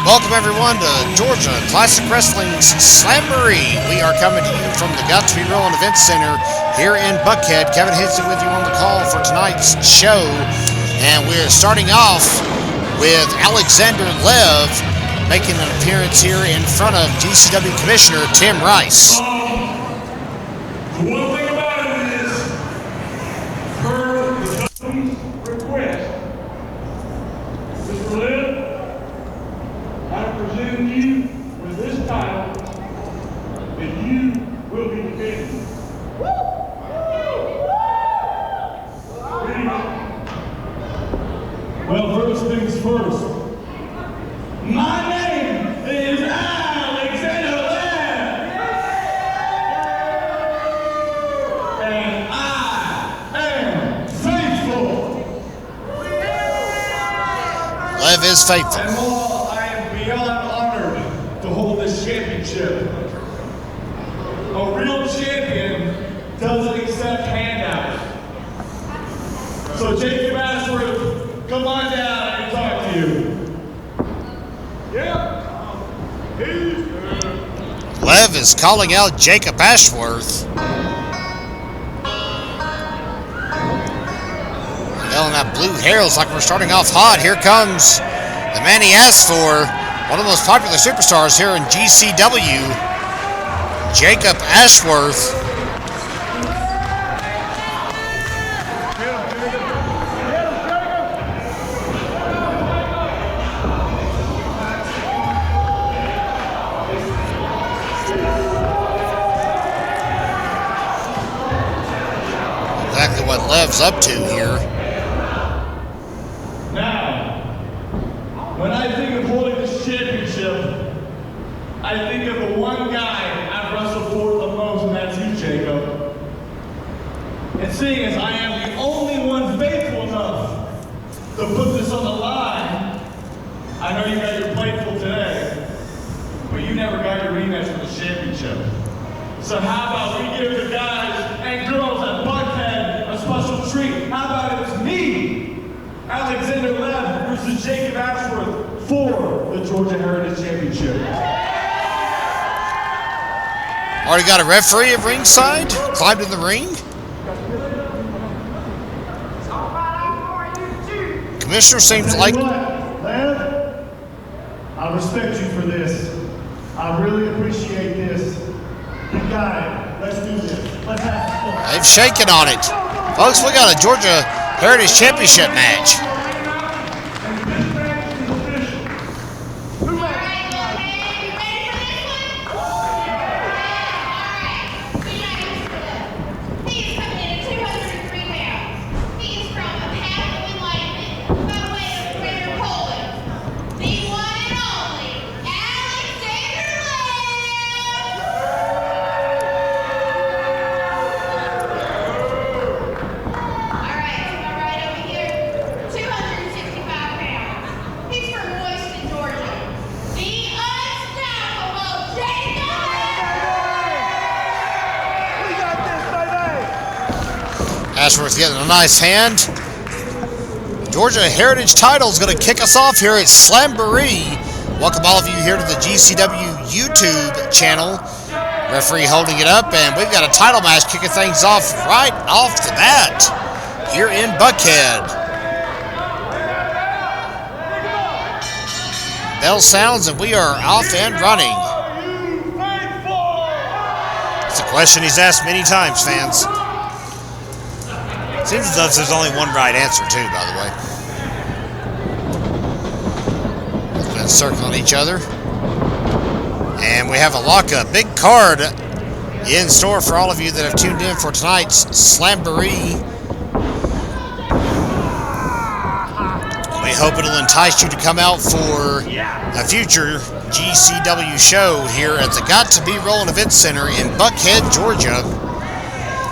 Welcome everyone to Georgia Classic Wrestling's Slamboree. We are coming to you from the Got to Be Rolling Event Center here in Buckhead. Kevin Hinson with you on the call for tonight's show. And we're starting off with Alexander Lev making an appearance here in front of GCW Commissioner Tim Rice. The one thing about it is, per the company's request, Mr. Lev, I present you with this title, and you will be defending. Well, first things first. My name is Alexander Lev, and I am faithful. Lev is faithful. And while I am beyond honored to hold this championship, a real champion doesn't accept handouts. So Jacob Ashworth, come on down and talk to you. Lev is calling out Jacob Ashworth. Yelling that blue hair. Looks like we're starting off hot. Here comes the man he asked for, one of the most popular superstars here in GCW, Jacob Ashworth. Exactly what Lev's up to here. Now, when I think of holding this championship, I think of the one guy I've wrestled for the most, and that's you, Jacob. And seeing as I am the only one faithful enough to put this on the line, I know you got your plate full today, but you never got your rematch for the championship. So how about we give the guys and girls at Buckhead a special treat? How about it's me, Alexander Lev versus Jacob Ashworth for the Georgia Heritage Championship. Already got a referee at ringside. Climbed in the ring. Commissioner seems like... Lev, I respect you for this. I really appreciate this. You got it. Let's do this. Let's have fun. They've shaken on it. Folks, we got a Georgia Heritage Championship match. Ashworth getting a nice hand. Georgia Heritage title is going to kick us off here at Slamboree. Welcome all of you here to the GCW YouTube channel. Referee holding it up, and we've got a title match kicking things off right off the bat here in Buckhead. Bell sounds, and we are off and running. It's a question he's asked many times, fans. Seems as though there's only one right answer, too, by the way. We've been circling each other. And we have a lockup. Big card in store for all of you that have tuned in for tonight's Slamboree. We hope it'll entice you to come out for a future GCW show here at the Got to Be Rolling Event Center in Buckhead, Georgia.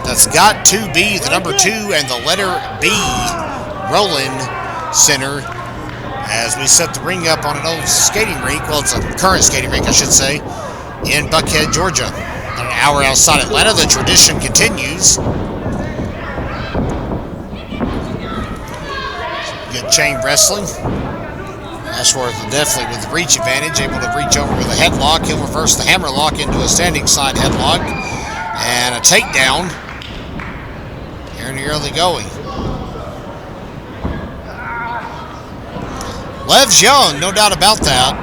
That's got to be the number 2 and the letter B, Rolling Center, as we set the ring up on an old skating rink. Well, it's a current skating rink, I should say, in Buckhead, Georgia. About an hour outside Atlanta, the tradition continues. Good chain wrestling. Ashworth definitely with the reach advantage, able to reach over with a headlock. He'll reverse the hammerlock into a standing side headlock. And a takedown here in the early going. Lev's young, no doubt about that.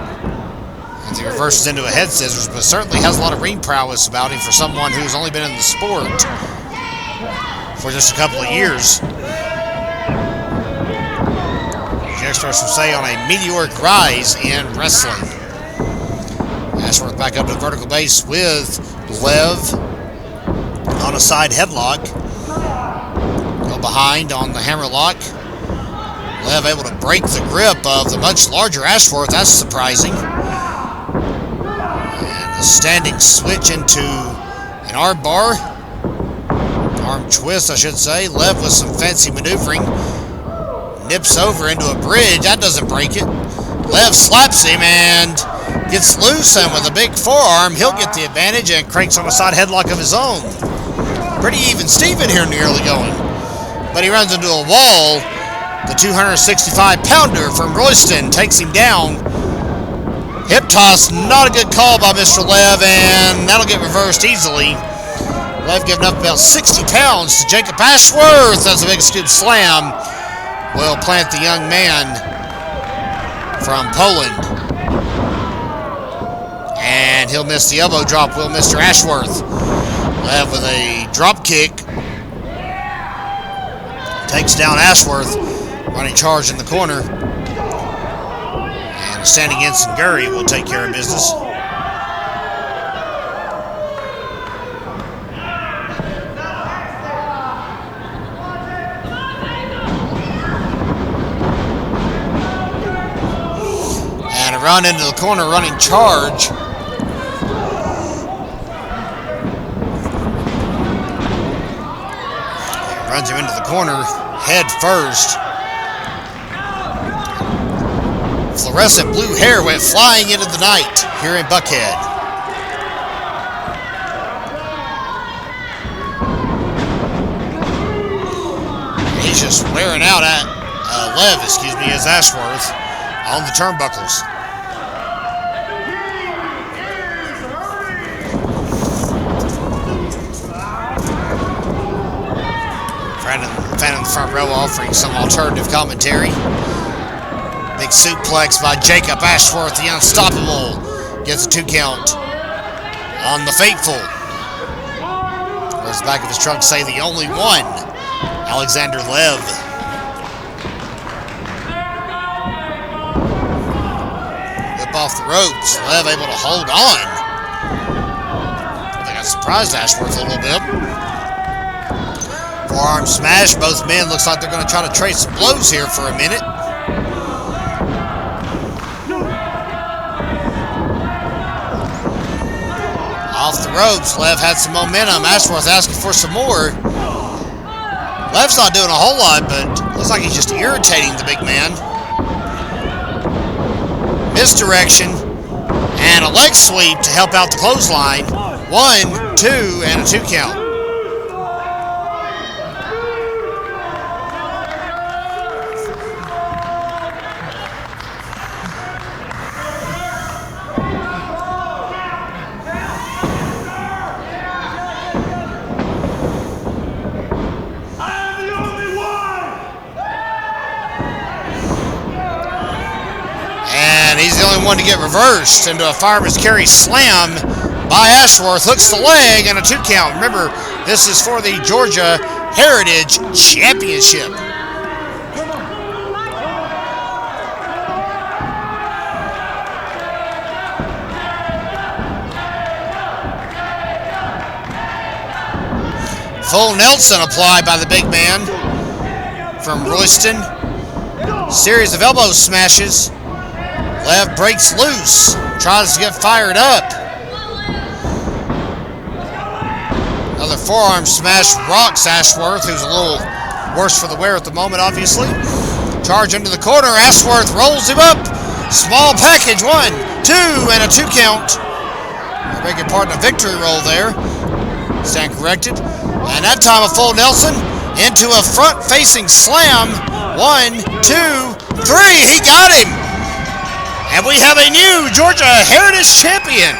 As he reverses into a head scissors, but certainly has a lot of ring prowess about him for someone who's only been in the sport for just a couple of years. The experts would say on a meteoric rise in wrestling. Ashworth back up to the vertical base with Lev on a side headlock. Go behind on the hammerlock. Lev able to break the grip of the much larger Ashworth. That's surprising. And a standing switch into an arm bar. Arm twist, I should say. Lev with some fancy maneuvering. Nips over into a bridge. That doesn't break it. Lev slaps him and gets loose, and with a big forearm, he'll get the advantage and cranks on a side headlock of his own. Pretty even Steven here in the early going. But he runs into a wall. The 265-pounder from Royston takes him down. Hip toss, not a good call by Mr. Lev, and that'll get reversed easily. Lev giving up about 60 pounds to Jacob Ashworth. That's a big scoop slam. Will plant the young man from Poland. And he'll miss the elbow drop, will Mr. Ashworth. Lev with a drop kick. Takes down Ashworth. Running charge in the corner. And a standing Enziguri will take care of business. And a run into the corner, running charge. Runs him into the corner, head first. Fluorescent blue hair went flying into the night here in Buckhead. He's just wearing out at Lev, as Ashworth on the turnbuckles. Fan in the front row offering some alternative commentary. Big suplex by Jacob Ashworth, the unstoppable, gets a 2 count on the faithful. Whereas the back of his trunk say the only one, Alexander Lev. Whip off the ropes, Lev able to hold on. I think I surprised Ashworth a little bit. Forearm smash, both men looks like they're going to try to trade some blows here for a minute. Off the ropes, Lev had some momentum. Ashworth asking for some more. Lev's not doing a whole lot, but looks like he's just irritating the big man. Misdirection, and a leg sweep to help out the clothesline. 1, 2, and a 2 count. And he's the only one to get reversed into a fireman's carry slam by Ashworth. Hooks the leg and a 2 count. Remember, this is for the Georgia Heritage Championship. Full Nelson applied by the big man from Royston. Series of elbow smashes. Lev breaks loose, tries to get fired up. Another forearm smash rocks Ashworth, who's a little worse for the wear at the moment, obviously. Charge into the corner, Ashworth rolls him up. Small package, 1, 2, and a 2 count. I beg your pardon, a victory roll there. Stand corrected. And that time a full Nelson into a front-facing slam. 1, 2, 3, he got him. And we have a new Georgia Heritage Champion.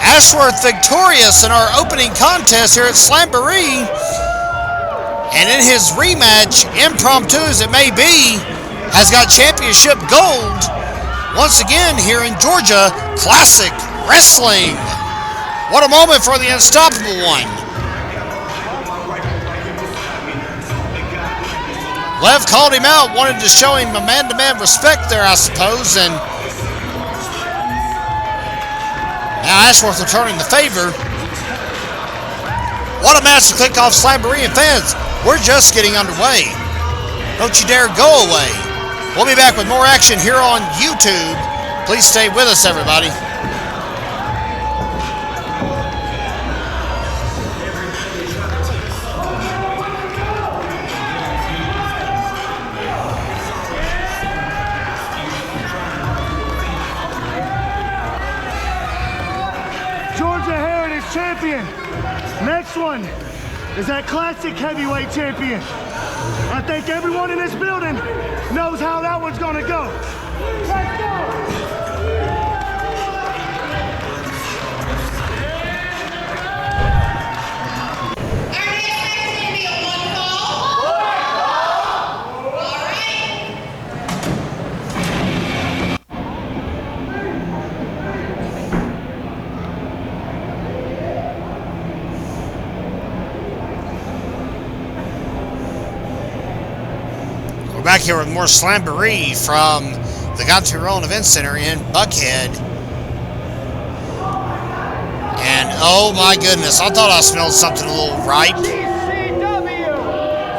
Ashworth victorious in our opening contest here at Slamboree. And in his rematch, impromptu as it may be, has got championship gold. Once again here in Georgia, classic wrestling. What a moment for the unstoppable one. Lev called him out, wanted to show him a man-to-man respect there, I suppose, and now Ashworth returning the favor. What a match to kick off Slamboree, and fans, we're just getting underway. Don't you dare go away. We'll be back with more action here on YouTube. Please stay with us, everybody. Champion. Next one is that classic heavyweight champion. I think everyone in this building knows how that one's gonna go. Let's go! Back here with more Slamboree from the Got to Be Rolling Event Center in Buckhead. And oh my goodness, I thought I smelled something a little right. GCW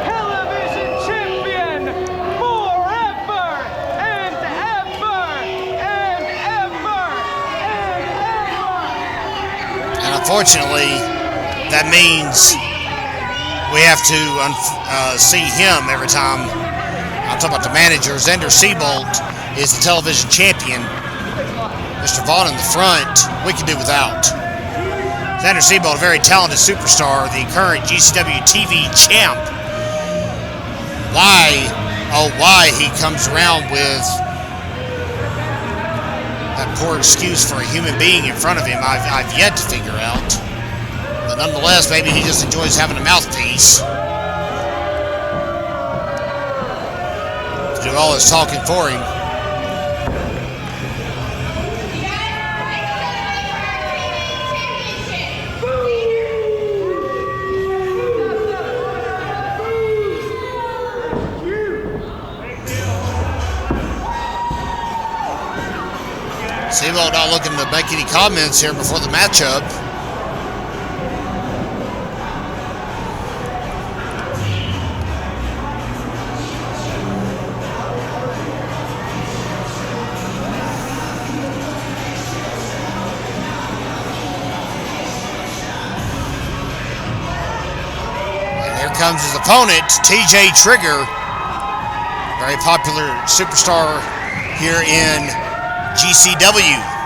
Television Champion forever and ever and ever and ever. And unfortunately, that means we have to see him every time. I'm talking about the manager. Xander Seabolt is the television champion. Mr. Vaughn in the front, we can do without. Xander Seabolt, a very talented superstar, the current GCW TV champ. Why he comes around with that poor excuse for a human being in front of him, I've yet to figure out. But nonetheless, maybe he just enjoys having a mouthpiece. Do all his talking for him. Seabolt not looking to make any comments here before the matchup. Comes his opponent, TJ Trigger, very popular superstar here in GCW.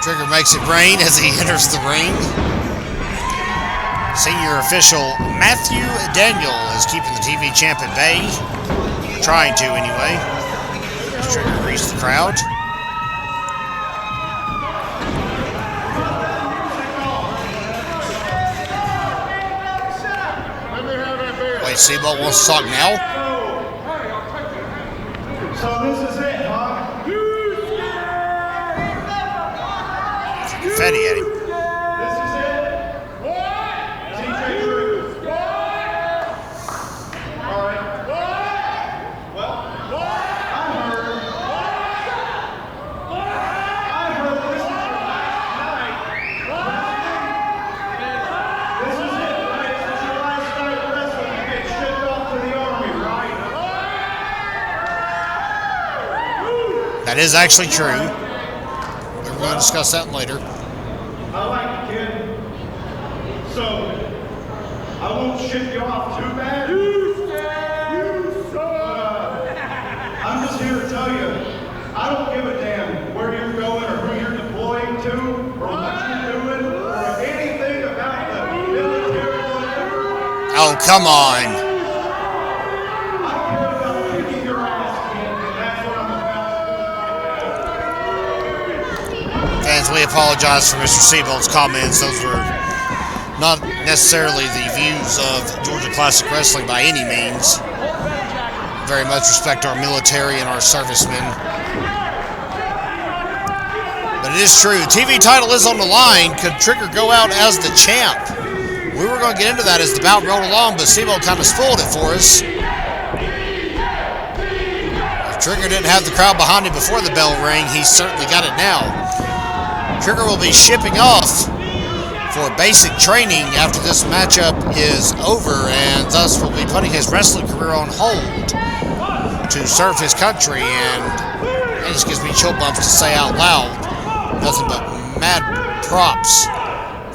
Trigger makes it rain as he enters the ring. Senior official Matthew Daniel is keeping the TV champ at bay. Trying to, anyway. Trigger greets the crowd. Wait, Seabolt wants to talk now? So this is it, huh? Confetti at him. This is it. TJ Trigger. That is actually true. We're going to discuss that later. I like you, kid. So, I won't ship you off too bad. I'm just here to tell you, I don't give a damn where you're going or who you're deploying to or what you're doing or anything about the military or whatever. Oh, come on. I don't care about kicking your ass, kid, and that's what I'm about to do. Fans, we apologize for Mr. Seabolt's comments. Those were not necessarily the views of Georgia Classic Wrestling by any means. Very much respect our military and our servicemen. But it is true. TV title is on the line. Could Trigger go out as the champ? We were going to get into that as the bout rolled along, but Seabolt kind of spoiled it for us. If Trigger didn't have the crowd behind him before the bell rang, he's certainly got it now. Trigger will be shipping off for basic training after this matchup is over, and thus will be putting his wrestling career on hold to serve his country. And it just gives me chill bumps to say out loud. Nothing but mad props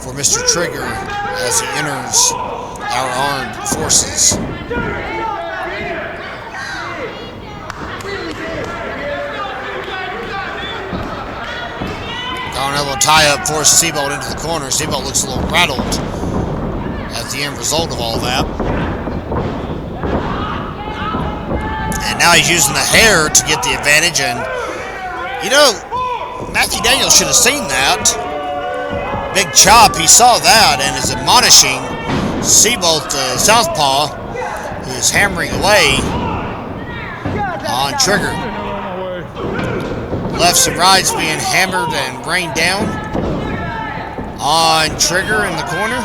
for Mr. Trigger as he enters our armed forces. Darnell will tie up, force Seabolt into the corner. Seabolt looks a little rattled at the end result of all that. And now he's using the hair to get the advantage. And, you know, Matthew Daniels should have seen that. Big chop, he saw that and is admonishing Seabolt, southpaw, who is hammering away on Trigger. Lefts and rights being hammered and rained down on Trigger in the corner.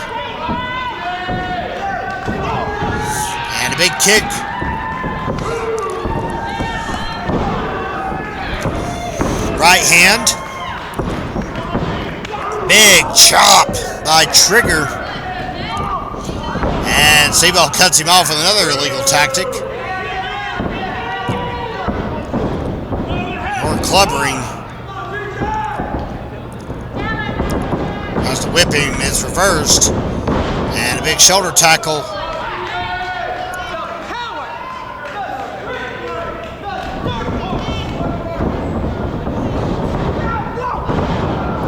And a big kick. Right hand. Big chop by Trigger. And Seabolt cuts him off with another illegal tactic. Clubbering. As the whipping is reversed. And a big shoulder tackle.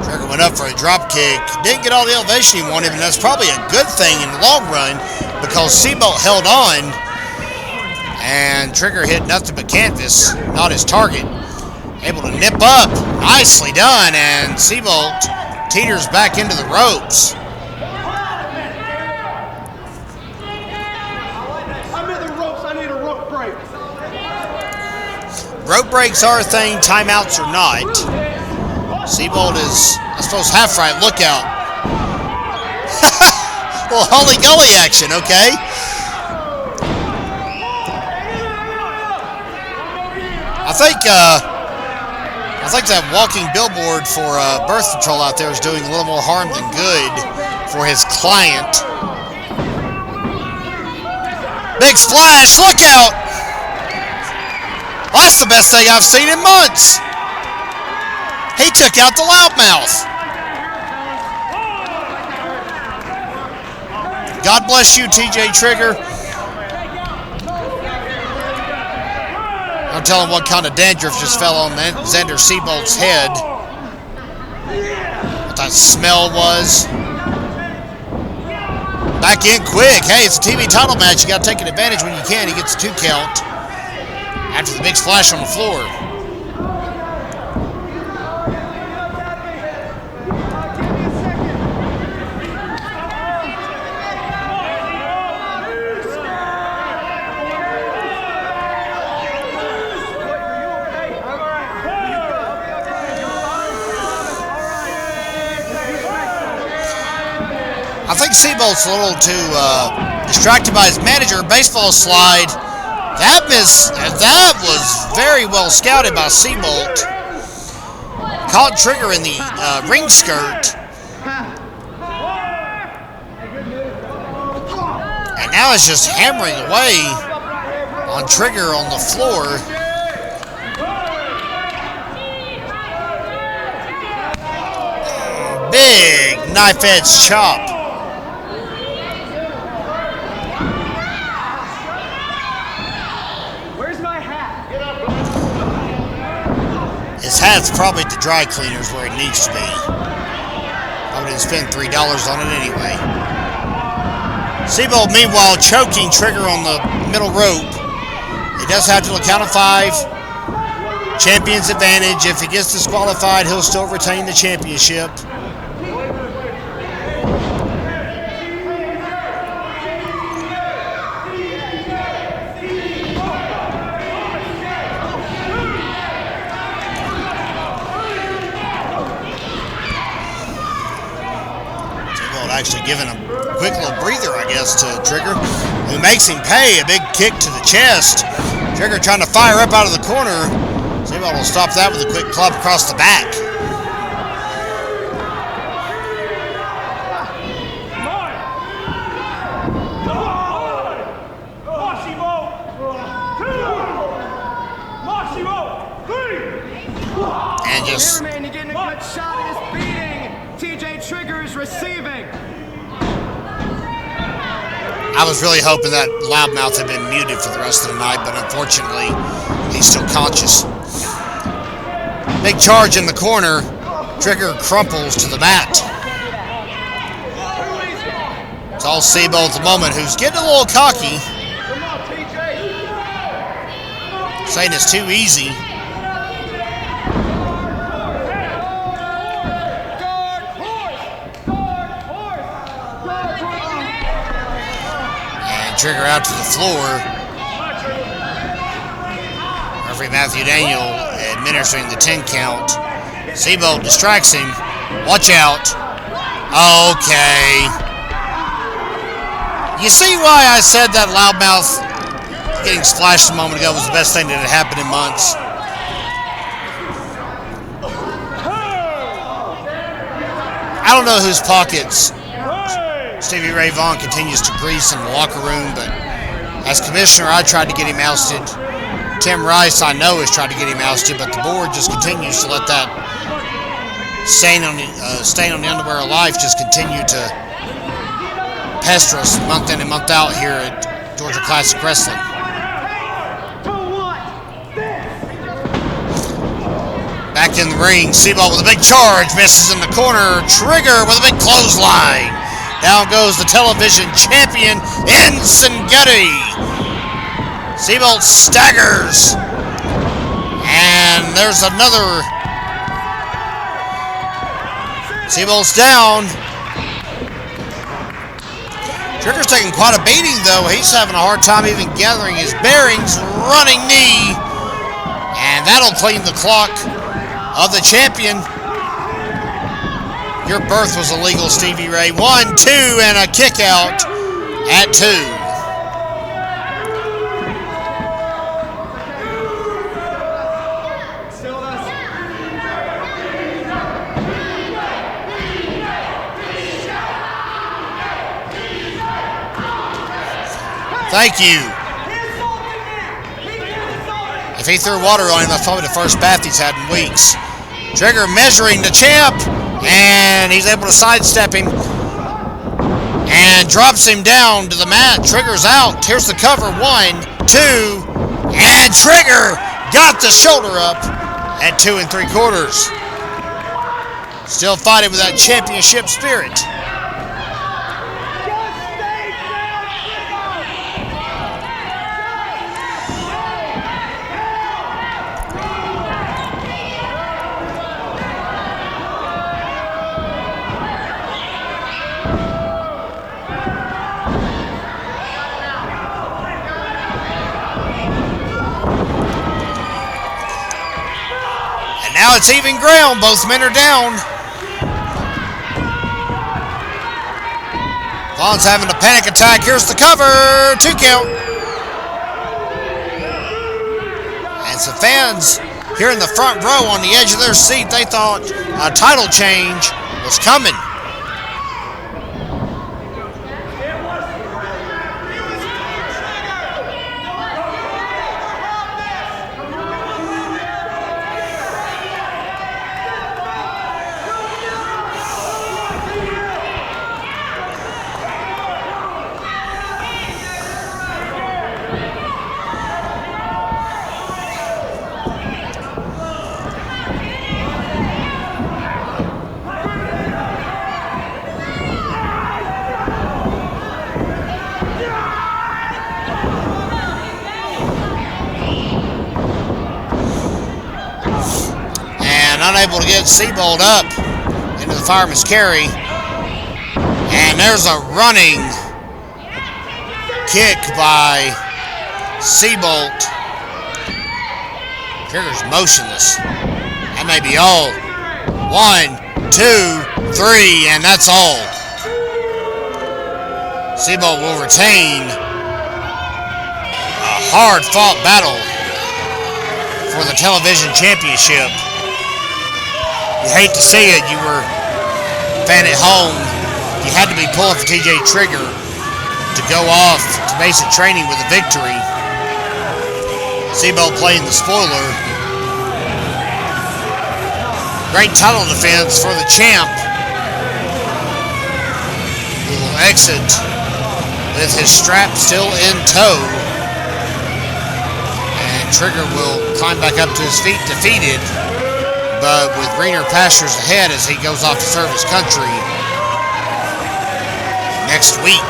Trigger went up for a drop kick. Didn't get all the elevation he wanted, and that's probably a good thing in the long run because Seabolt held on and Trigger hit nothing but canvas, not his target. Able to nip up. Nicely done. And Seabolt teeters back into the ropes. I'm in the ropes. I need a rope break. Rope breaks are a thing. Timeouts are not. Seabolt is, I suppose, half right. Look out. Well, Holly Gully action, okay? I think that walking billboard for birth control out there is doing a little more harm than good for his client. Big splash, look out! Well, that's the best thing I've seen in months. He took out the loudmouth. God bless you, TJ Trigger. I'm telling what kind of dandruff just fell on Xander Seabolt's head. What that smell was. Back in quick. Hey, it's a TV title match. You got to take an advantage when you can. He gets a 2 count after the big splash on the floor. I think Seabolt's a little too distracted by his manager. Baseball slide. That was very well scouted by Seabolt. Caught Trigger in the ring skirt. And now it's just hammering away on Trigger on the floor. Big knife edge chop. Where's my hat? His hat's probably at the dry cleaners where it needs to be. I wouldn't spend $3 on it anyway. Seabold, meanwhile, choking Trigger on the middle rope. He does have to count of 5. Champion's advantage. If he gets disqualified, he'll still retain the championship. Actually giving a quick little breather, I guess, to Trigger, who makes him pay. A big kick to the chest. Trigger trying to fire up out of the corner. Seabold will stop that with a quick club across the back. And just Here, man, you're getting a good shot at this beating. TJ Trigger is receiving. I was really hoping that loudmouth had been muted for the rest of the night, but unfortunately, he's still conscious. Big charge in the corner. Trigger crumples to the mat. It's all Seabold at the moment, who's getting a little cocky. Saying it's too easy. Trigger out to the floor. Referee Matthew Daniel administering the 10 count. Seabold distracts him. Watch out. Okay. You see why I said that loudmouth getting splashed a moment ago was the best thing that had happened in months? I don't know whose pockets Stevie Ray Vaughan continues to grease in the locker room, but as commissioner, I tried to get him ousted. Tim Rice, I know, has tried to get him ousted, but the board just continues to let that stain on the underwear of life just continue to pester us month in and month out here at Georgia Classic Wrestling. Back in the ring, Seabold with a big charge, misses in the corner. Trigger with a big clothesline. Down goes the television champion, Insenghetti. Seabold staggers. And there's another. Seabold's down. Trigger's taking quite a beating, though. He's having a hard time even gathering his bearings. Running knee. And that'll clean the clock of the champion. Your birth was illegal, Stevie Ray. 1, 2, and a kick out at 2. Thank you. If he threw water on him, that's probably the first bath he's had in weeks. Trigger measuring the champ. And he's able to sidestep him and drops him down to the mat. Trigger's out. Here's the cover. 1, 2, and Trigger got the shoulder up at 2 3/4. Still fighting with that championship spirit. Now it's even ground. Both men are down. Vaughn's having a panic attack. Here's the cover. 2 count. And some fans here in the front row on the edge of their seat, they thought a title change was coming. unable to get Seabold up into the fireman's carry. And there's a running kick by Seabold. Trigger's motionless. That may be all. 1, 2, 3, and that's all. Seabold will retain a hard-fought battle for the television championship. You hate to see it. You were a fan at home. You had to be pulling for TJ Trigger to go off to basic training with a victory. Seabold playing the spoiler. Great title defense for the champ, who will exit with his strap still in tow. And Trigger will climb back up to his feet defeated, but with greener pastures ahead as he goes off to serve his country next week.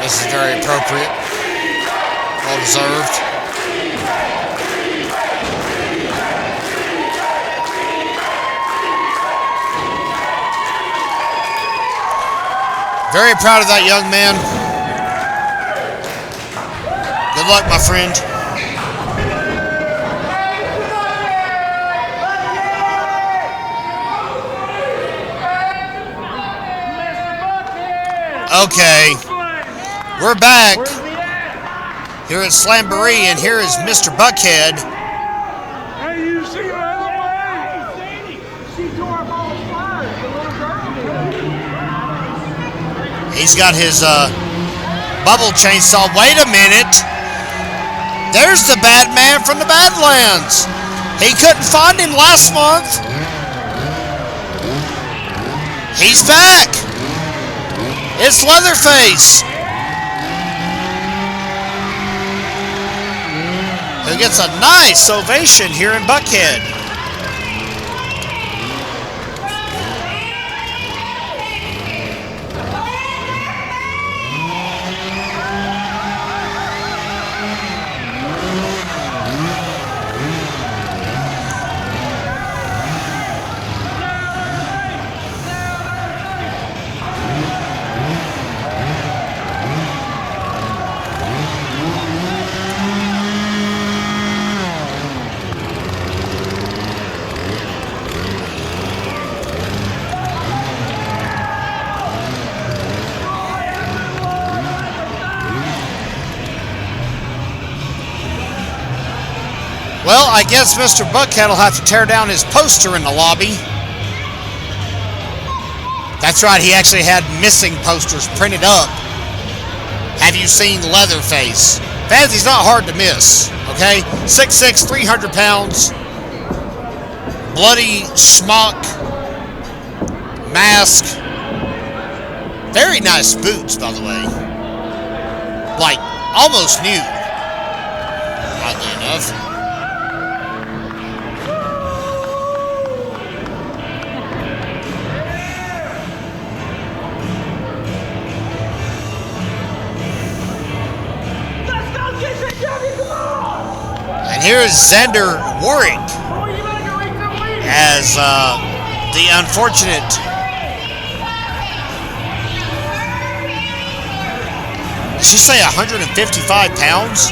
This is very appropriate, well deserved. Very proud of that young man. Good luck, my friend. Okay. We're back here at Slamboree, and here is Mr. Buckhead. Hey, you see that? She tore up all the flowers, the little girl. He's got his bubble chainsaw. Wait a minute. There's the Batman from the Badlands. He couldn't find him last month. He's back. It's Leatherface, who gets a nice ovation here in Buckhead. Well, I guess Mr. Buckhead will have to tear down his poster in the lobby. That's right, he actually had missing posters printed up. Have you seen Leatherface? Fans, he's not hard to miss, okay? 6'6", 300 pounds. Bloody smock. Mask. Very nice boots, by the way. Like, almost new. Oddly enough. And here is Xander Warwick as the unfortunate did she say 155 pounds?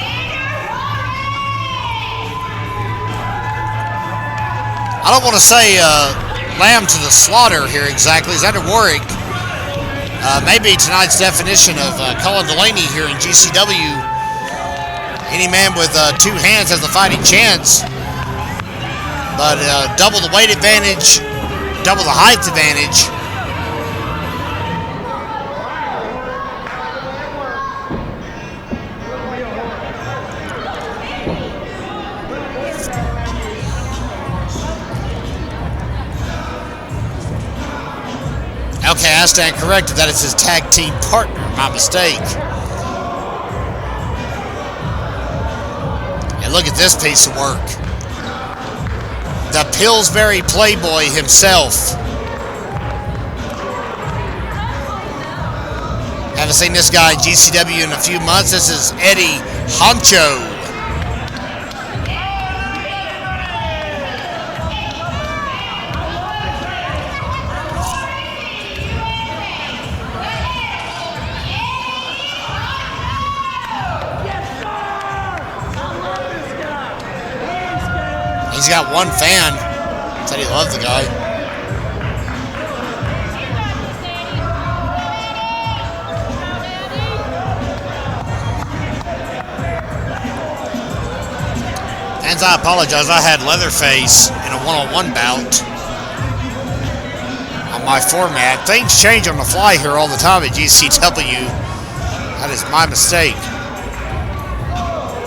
I don't want to say lamb to the slaughter here exactly. Xander Warwick may be tonight's definition of Cullen Delaney here in GCW. Any man with two hands has a fighting chance, but double the weight advantage, double the height advantage. Okay, I stand corrected. That is his tag team partner. My mistake. And look at this piece of work. the Pillsbury Playboy himself. Haven't seen this guy in GCW in a few months. This is Eddie Honcho. He's got one fan. Said he loved the guy. Fans, I apologize. I had Leatherface in a one-on-one bout on my format. Things change on the fly here all the time at GCW. That is my mistake.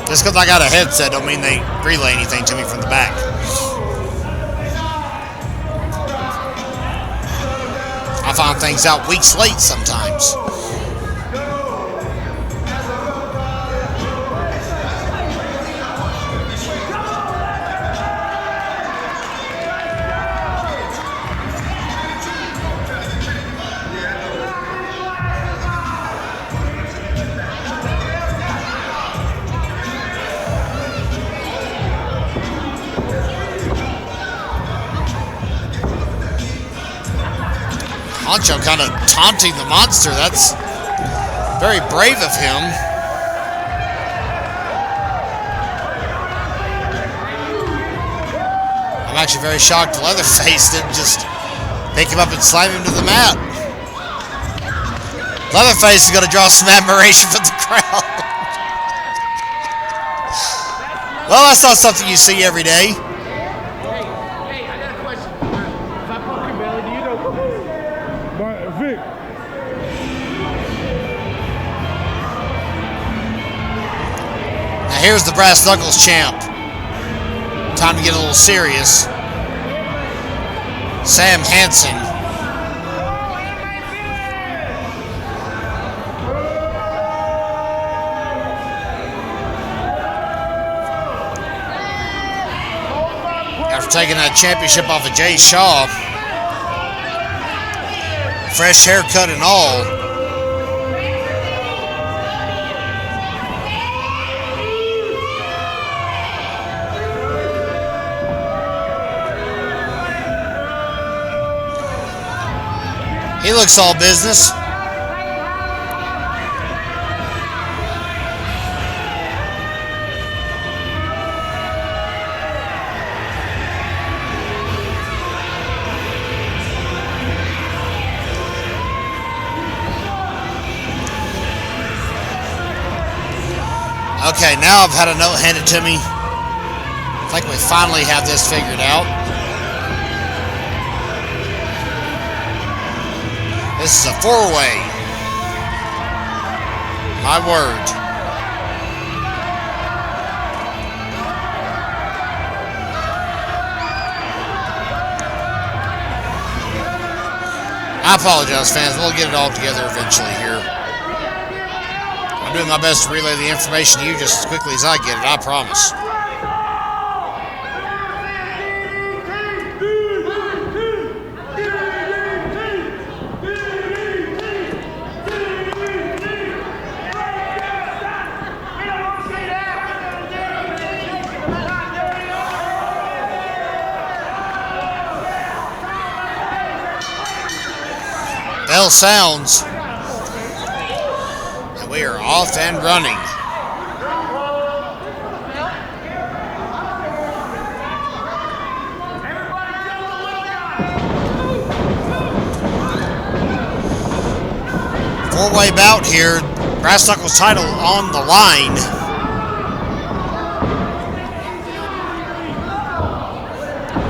Just because I got a headset don't mean they relay anything to me from the back. I find things out weeks late sometimes. Honcho kind of taunting the monster. That's very brave of him. I'm actually very shocked Leatherface didn't just pick him up and slam him to the mat. Leatherface is going to draw some admiration from the crowd. Well, that's not something you see every day. Hey, I got a question. If I poke your belly, do you know? Vic. Now here's the Brass Knuckles champ. Time to get a little serious. Sam Hansen. After taking that championship off of Jay Shaw, fresh haircut and all. He looks all business. Okay, now I've had a note handed to me. I think we finally have this figured out. This is a four-way. My word. I apologize, fans. We'll get it all together eventually here. I'm doing my best to relay the information to you just as quickly as I get it, I promise. Bell sounds, and we are off and running. Four-way bout here. Brass Knuckles title on the line.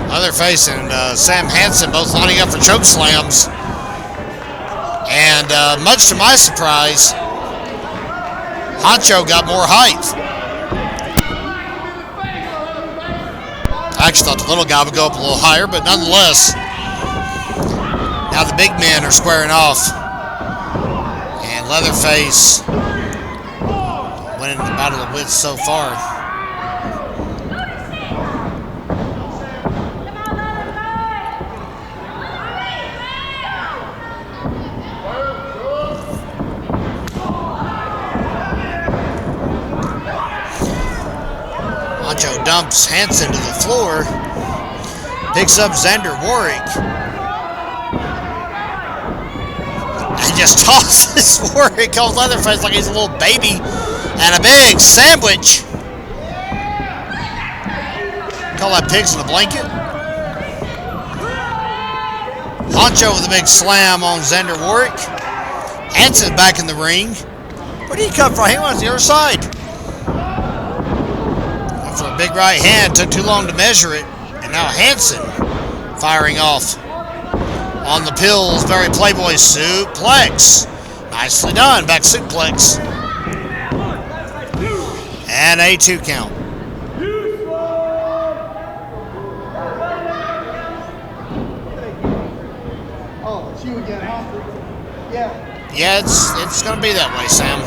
Leatherface and Sam Hansen both lining up for choke slams. And much to my surprise, Honcho got more height. I actually thought the little guy would go up a little higher, but nonetheless, now the big men are squaring off. And Leatherface winning the battle of wits so far. Honcho dumps Hansen to the floor. Picks up Xander Warwick. And just tosses Warwick on Leatherface like he's a little baby. And a big sandwich. Call that pigs in a blanket. Honcho with a big slam on Xander Warwick. Hansen back in the ring. Where did he come from? He went to the other side. For a big right hand. Took too long to measure it. And now Hansen firing off on the Pillsbury Playboy suplex. Nicely done. Back suplex. And a 2 count. Oh, it's you again, huh? Yeah. Yeah, it's going to be that way, Sam.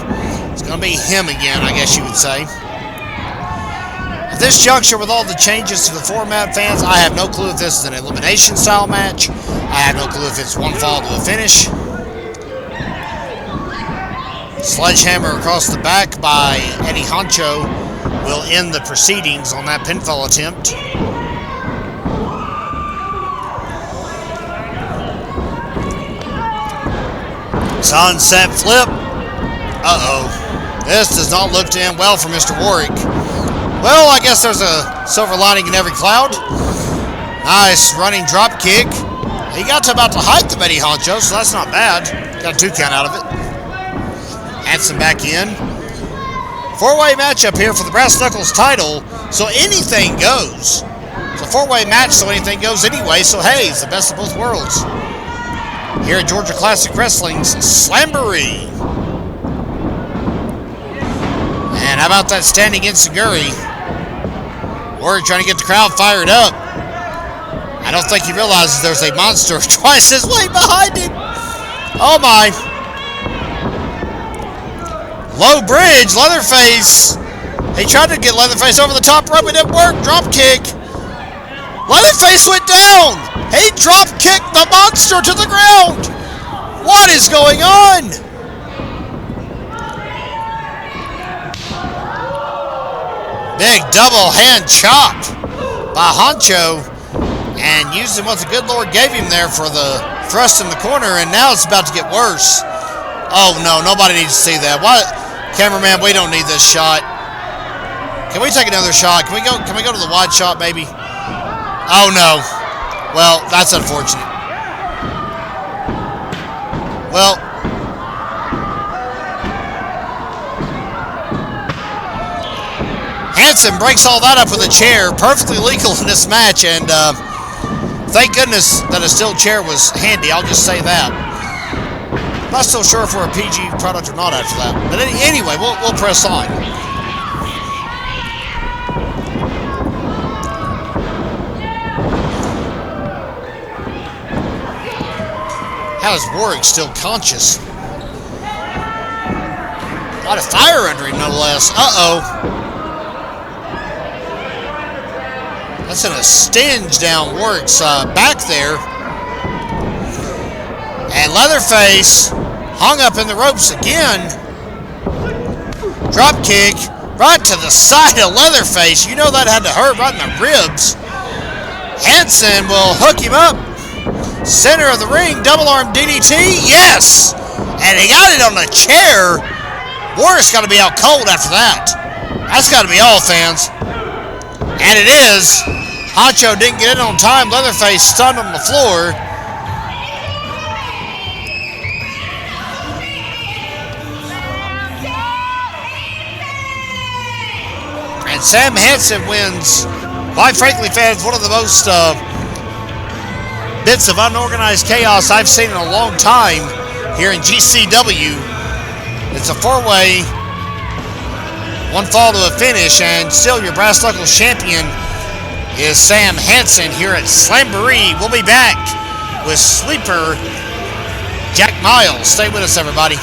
It's going to be him again, I guess you would say. At this juncture, with all the changes to the format, fans, I have no clue if this is an elimination style match. I have no clue if it's one fall to a finish. Sledgehammer across the back by Eddie Honcho will end the proceedings on that pinfall attempt. Sunset flip. Uh-oh. This does not look to end well for Mr. Warwick. Well, I guess there's a silver lining in every cloud. Nice running drop kick. He got to about the height of Eddie Honcho, so that's not bad. Got a 2 count out of it. Hansen back in. 4-way matchup here for the Brass Knuckles title, so anything goes. It's a 4-way match, so anything goes anyway, so hey, it's the best of both worlds. Here at Georgia Classic Wrestling's Slamboree. And how about that standing enziguri? Warrior trying to get the crowd fired up. I don't think he realizes there's a monster twice his weight behind him. Oh my. Low bridge, Leatherface. He tried to get Leatherface over the top rope, it didn't work. Drop kick. Leatherface went down. He drop kicked the monster to the ground. What is going on? Big double hand chop by Honcho, and using what the good Lord gave him there for the thrust in the corner, and now it's about to get worse. Oh no, nobody needs to see that. What? Cameraman, we don't need this shot. Can we take another shot? Can we go to the wide shot, maybe? Oh no. Well, that's unfortunate. Well, Hansen breaks all that up with a chair, perfectly legal in this match, and thank goodness that a steel chair was handy, I'll just say that. I'm not still sure if we're a PG product or not after that, but anyway, we'll press on. How is Warwick still conscious? A lot of fire under him, nonetheless. Uh-oh. That's gonna stinge down Warwick's back there. And Leatherface hung up in the ropes again. Drop kick right to the side of Leatherface. You know that had to hurt right in the ribs. Hansen will hook him up. Center of the ring, double arm DDT, yes! And he got it on the chair. Warrior's got to be out cold after that. That's got to be all, fans. And it is. Honcho didn't get in on time. Leatherface stunned on the floor. And Sam Hansen wins. Quite frankly, fans, one of the most bits of unorganized chaos I've seen in a long time here in GCW. It's a 4-way, one fall to a finish, and still your Brass Knuckles champion is Sam Hansen here at Slamboree. We'll be back with Sleeper Jack Miles. Stay with us, everybody.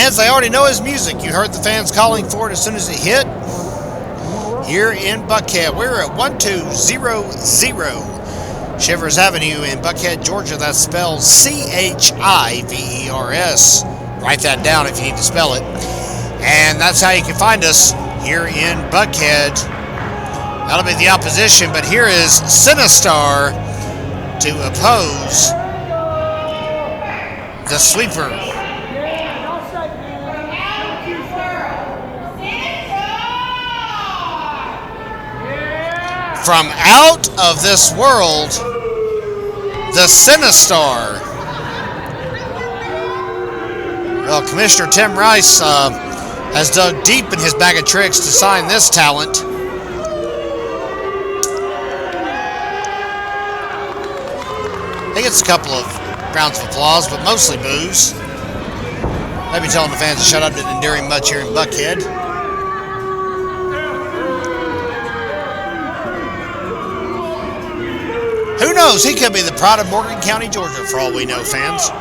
Fans, they already know his music. You heard the fans calling for it as soon as it hit. Here in Buckhead, we're at 1200 Shivers Avenue in Buckhead, Georgia. That's spelled Chivers. Write that down if you need to spell it. And that's how you can find us here in Buckhead. That'll be the opposition, but here is Sinistar to oppose the sweeper. From out of this world, the Sinistar. Well, Commissioner Tim Rice has dug deep in his bag of tricks to sign this talent. He gets a couple of rounds of applause, but mostly boos. Maybe telling the fans to shut up didn't endear him much here in Buckhead. Who knows? He could be the pride of Morgan County, Georgia, for all we know, fans.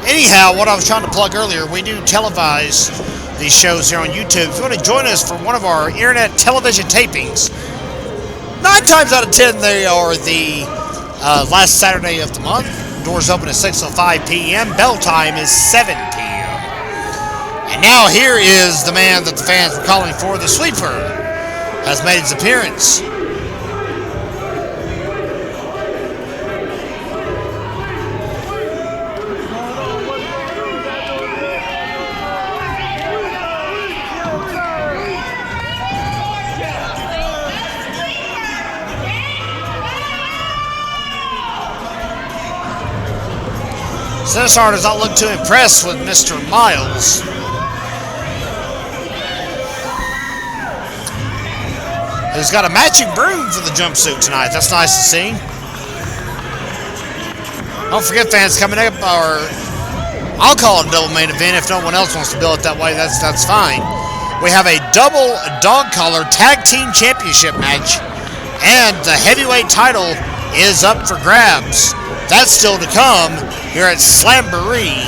Anyhow, what I was trying to plug earlier, we do televise these shows here on YouTube. If you want to join us for one of our internet television tapings, 9 times out of 10, they are the last Saturday of the month. Doors open at 6:05 p.m. Bell time is 7 p.m. And now here is the man that the fans were calling for. The sweeper has made his appearance. Sinistar does not look too impressed with Mr. Miles. He's got a matching broom for the jumpsuit tonight. That's nice to see. Don't forget, fans, coming up, or I'll call it a double main event if no one else wants to bill it that way. That's fine. We have a double dog collar tag team championship match, and the heavyweight title is up for grabs. That's still to come here at Slamboree,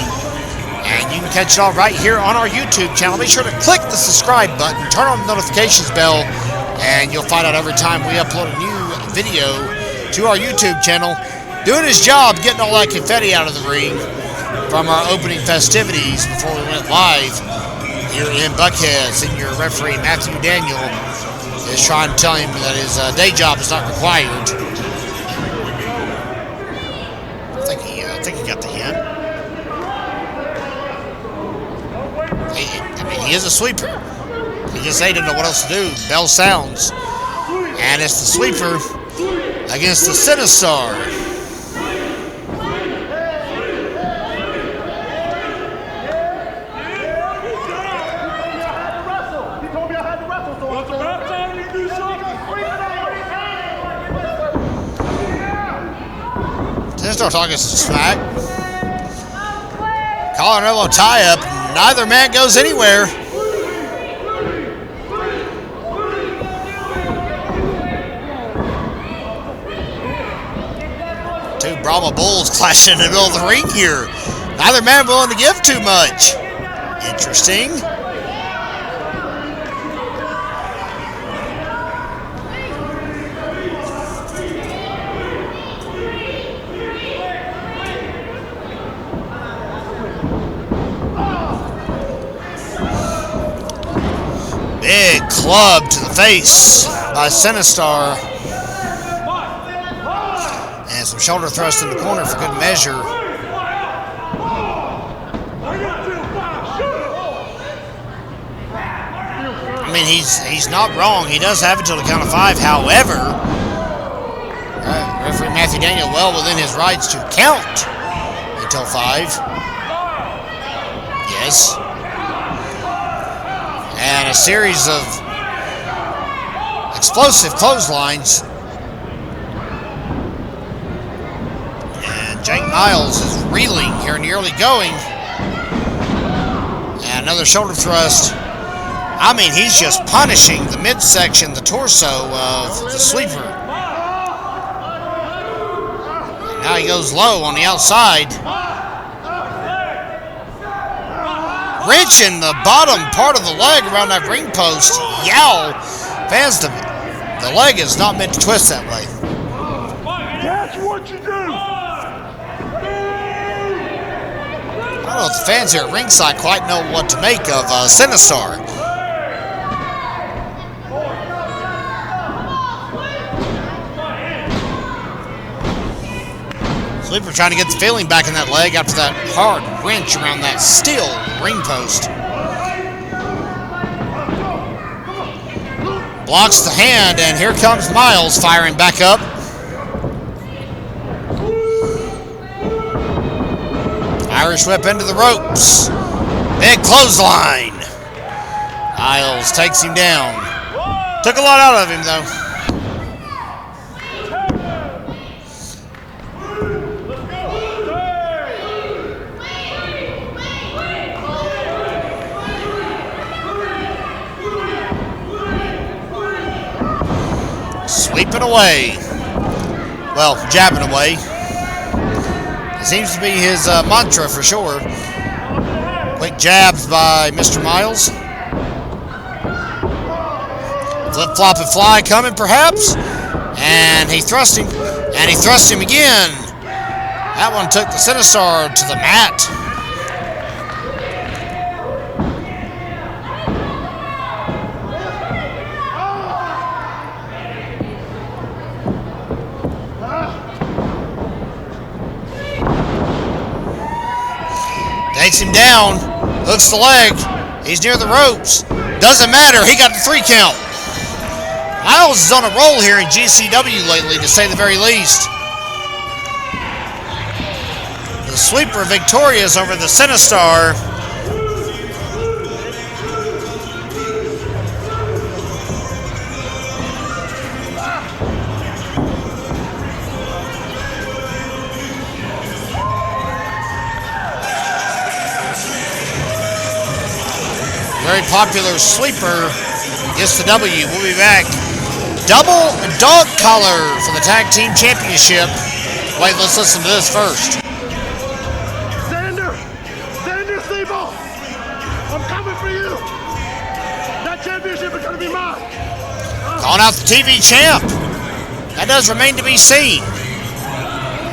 and you can catch it all right here on our YouTube channel. Be sure to click the subscribe button, turn on the notifications bell, and you'll find out every time we upload a new video to our YouTube channel. Doing his job, getting all that confetti out of the ring from our opening festivities before we went live here in Buckhead. Senior referee Matthew Daniel is trying to tell him that his day job is not required. I think he got the hint. I mean, he is a sweeper. He just didn't know what else to do. Bell sounds. And it's the sweeper against the Sinistar. Sinistar talking some smack. Collar and elbow tie up. Neither man goes anywhere. Two Brahma Bulls clashing in the middle of the ring here. Neither man willing to give too much. Interesting. Big club to the face by Sinistar. And some shoulder thrust in the corner for good measure. I mean, he's not wrong. He does have until the count of 5. However, referee Matthew Daniel well within his rights to count until 5. Yes. And a series of explosive clotheslines. And Jake Miles is reeling here in the early going. And another shoulder thrust. I mean, he's just punishing the midsection, the torso of the sweeper. And now he goes low on the outside. wrenching the bottom part of the leg around that ring post. Yow! Fans, the leg is not meant to twist that way. That's what you do. I don't know if the fans here at ringside quite know what to make of Sinistar. Sleeper trying to get the feeling back in that leg after that hard wrench around that steel ring post. Blocks the hand, and here comes Miles firing back up. Irish whip into the ropes. Big clothesline. Miles takes him down. Took a lot out of him, though. Sweeping away. Well, jabbing away. It seems to be his mantra for sure. Quick jabs by Mr. Miles. Flip, flop, and fly coming perhaps. And he thrust him. And he thrust him again. That one took the Sinistar to the mat. Takes him down, hooks the leg, he's near the ropes. Doesn't matter, he got the 3 count. Miles is on a roll here in GCW lately, to say the very least. The Sweeper victorious over the Sinistar. Very popular Sleeper gets the W. We'll be back. Double dog collar for the Tag Team Championship. Wait, let's listen to this first. Xander Siebel, I'm coming for you. That championship is going to be mine. Calling out the TV champ. That does remain to be seen.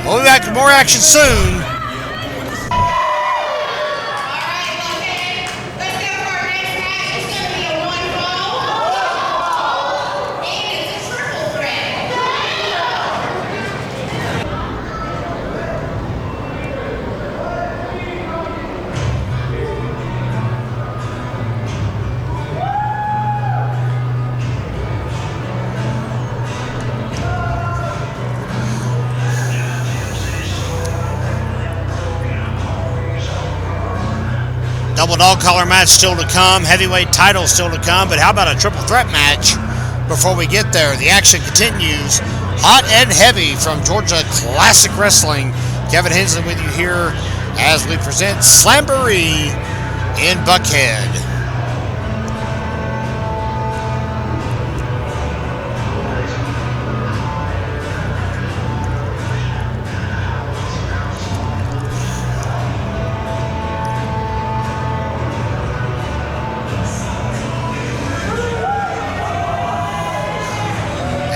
We'll be back with more action soon. Double dog collar match still to come. Heavyweight title still to come. But how about a triple threat match before we get there? The action continues. Hot and heavy from Georgia Classic Wrestling. Kevin Hensley with you here as we present Slamboree in Buckhead.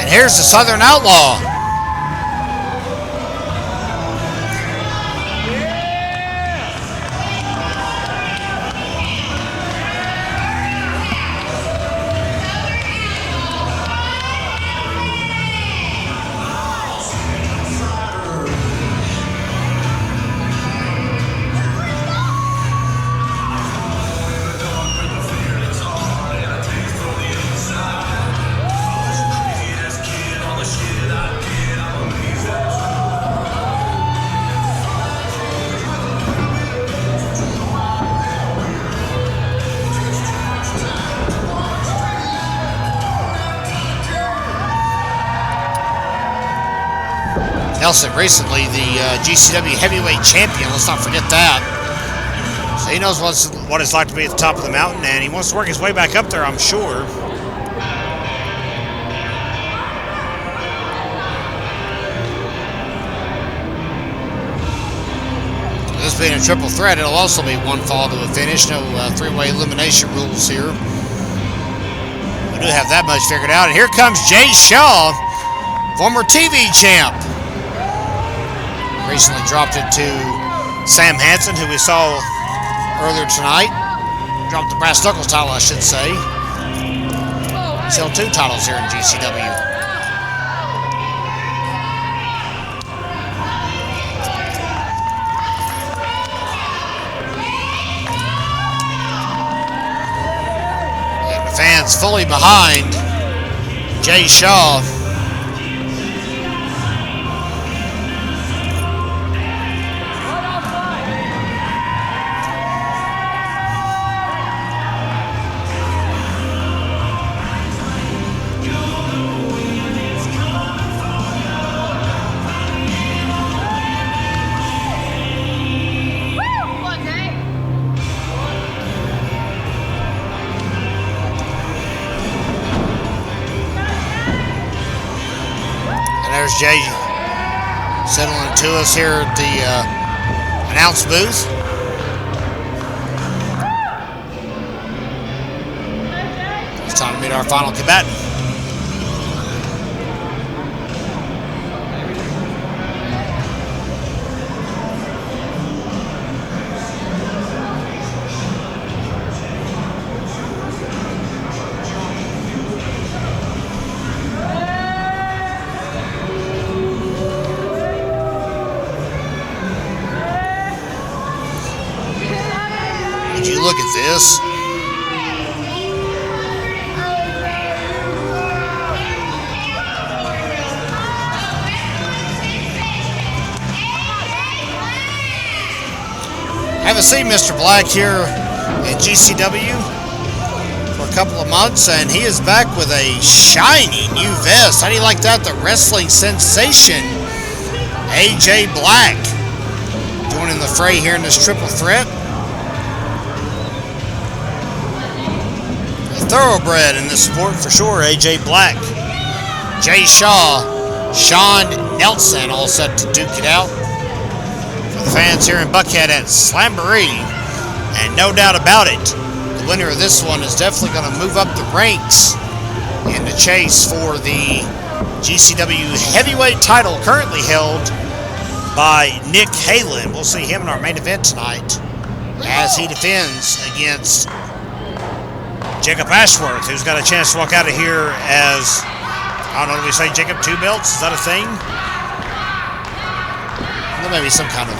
Here's the Southern Outlaw. Nelson recently the GCW heavyweight champion. Let's not forget that. So he knows what it's like to be at the top of the mountain, and he wants to work his way back up there, I'm sure. This being a triple threat, it'll also be one fall to a finish. No three-way elimination rules here. We do have that much figured out. And here comes Jay Shaw, former TV champ. Recently dropped it to Sam Hansen, who we saw earlier tonight. Dropped the brass knuckles title, I should say. He's held 2 titles here in GCW. Fans fully behind Jay Shaw. There's Jay settling to us here at the announce booth. It's time to meet our final combatant. Would you look at this? I haven't seen Mr. Black here in GCW for a couple of months, and he is back with a shiny new vest. How do you like that? The wrestling sensation, AJ Black, joining the fray here in this triple threat. Thoroughbred in this sport for sure, AJ Black. Jay Shaw, Sean Nelson all set to duke it out for the fans here in Buckhead at Slamboree. And no doubt about it, the winner of this one is definitely going to move up the ranks in the chase for the GCW heavyweight title currently held by Nick Halen. We'll see him in our main event tonight as he defends against Jacob Ashworth, who's got a chance to walk out of here as, I don't know, do we say Jacob 2 belts? Is that a thing? There may be some kind of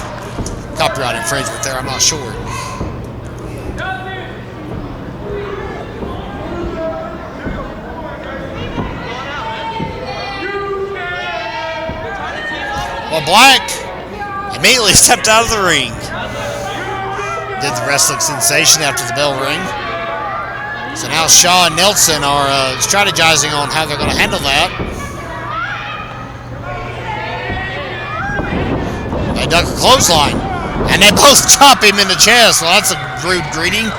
copyright infringement there, I'm not sure. Well, Black immediately stepped out of the ring. Did the wrestling sensation after the bell rang. So now Shaw and Nelson are strategizing on how they're going to handle that. They dug a clothesline, and they both chop him in the chest. Well, that's a rude greeting.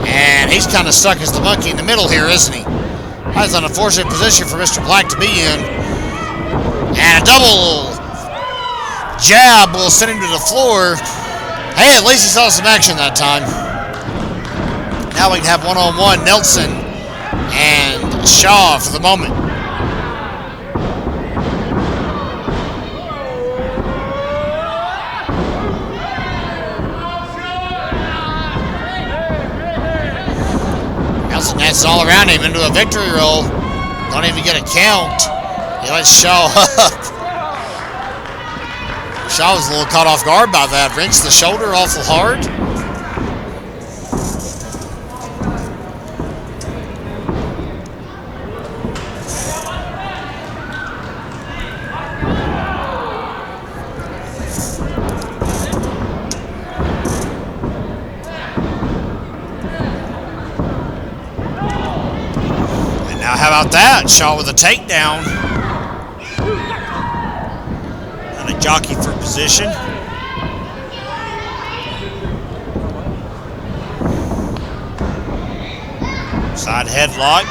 And he's kind of stuck as the monkey in the middle here, isn't he? That's an unfortunate position for Mr. Black to be in. And a double jab will send him to the floor. Hey, at least he saw some action that time. Now we can have one-on-one Nelson and Shaw for the moment. Nelson dances all around him into a victory roll. Don't even get a count. He lets Shaw up. Shaw was a little caught off guard by that. Wrenched the shoulder awful hard. And now how about that? Shaw with a takedown. Jockey for position. Side headlock.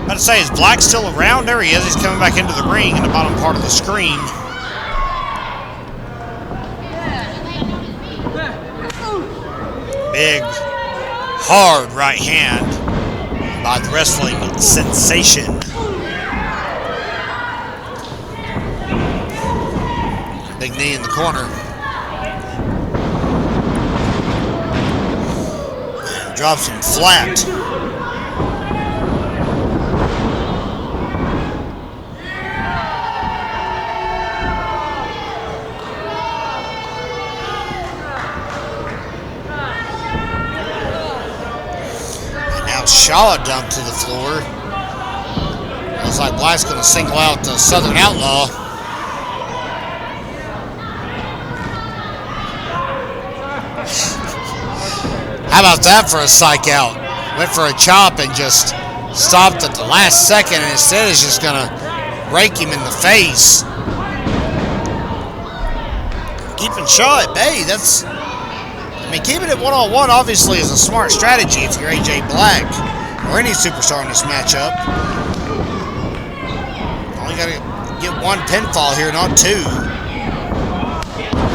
About to say, is Black still around? There he is. He's coming back into the ring in the bottom part of the screen. Big, hard right hand by the wrestling sensation. Big knee in the corner. And drops him flat. Shaw dumped to the floor. Looks like Black's going to single out the Southern Outlaw. How about that for a psych out? Went for a chop and just stopped at the last second, and instead is just going to rake him in the face. Keeping Shaw at bay, that's... I mean, keeping it one-on-one obviously is a smart strategy if you're AJ Black or any superstar in this matchup. Only got to get one pinfall here, not two.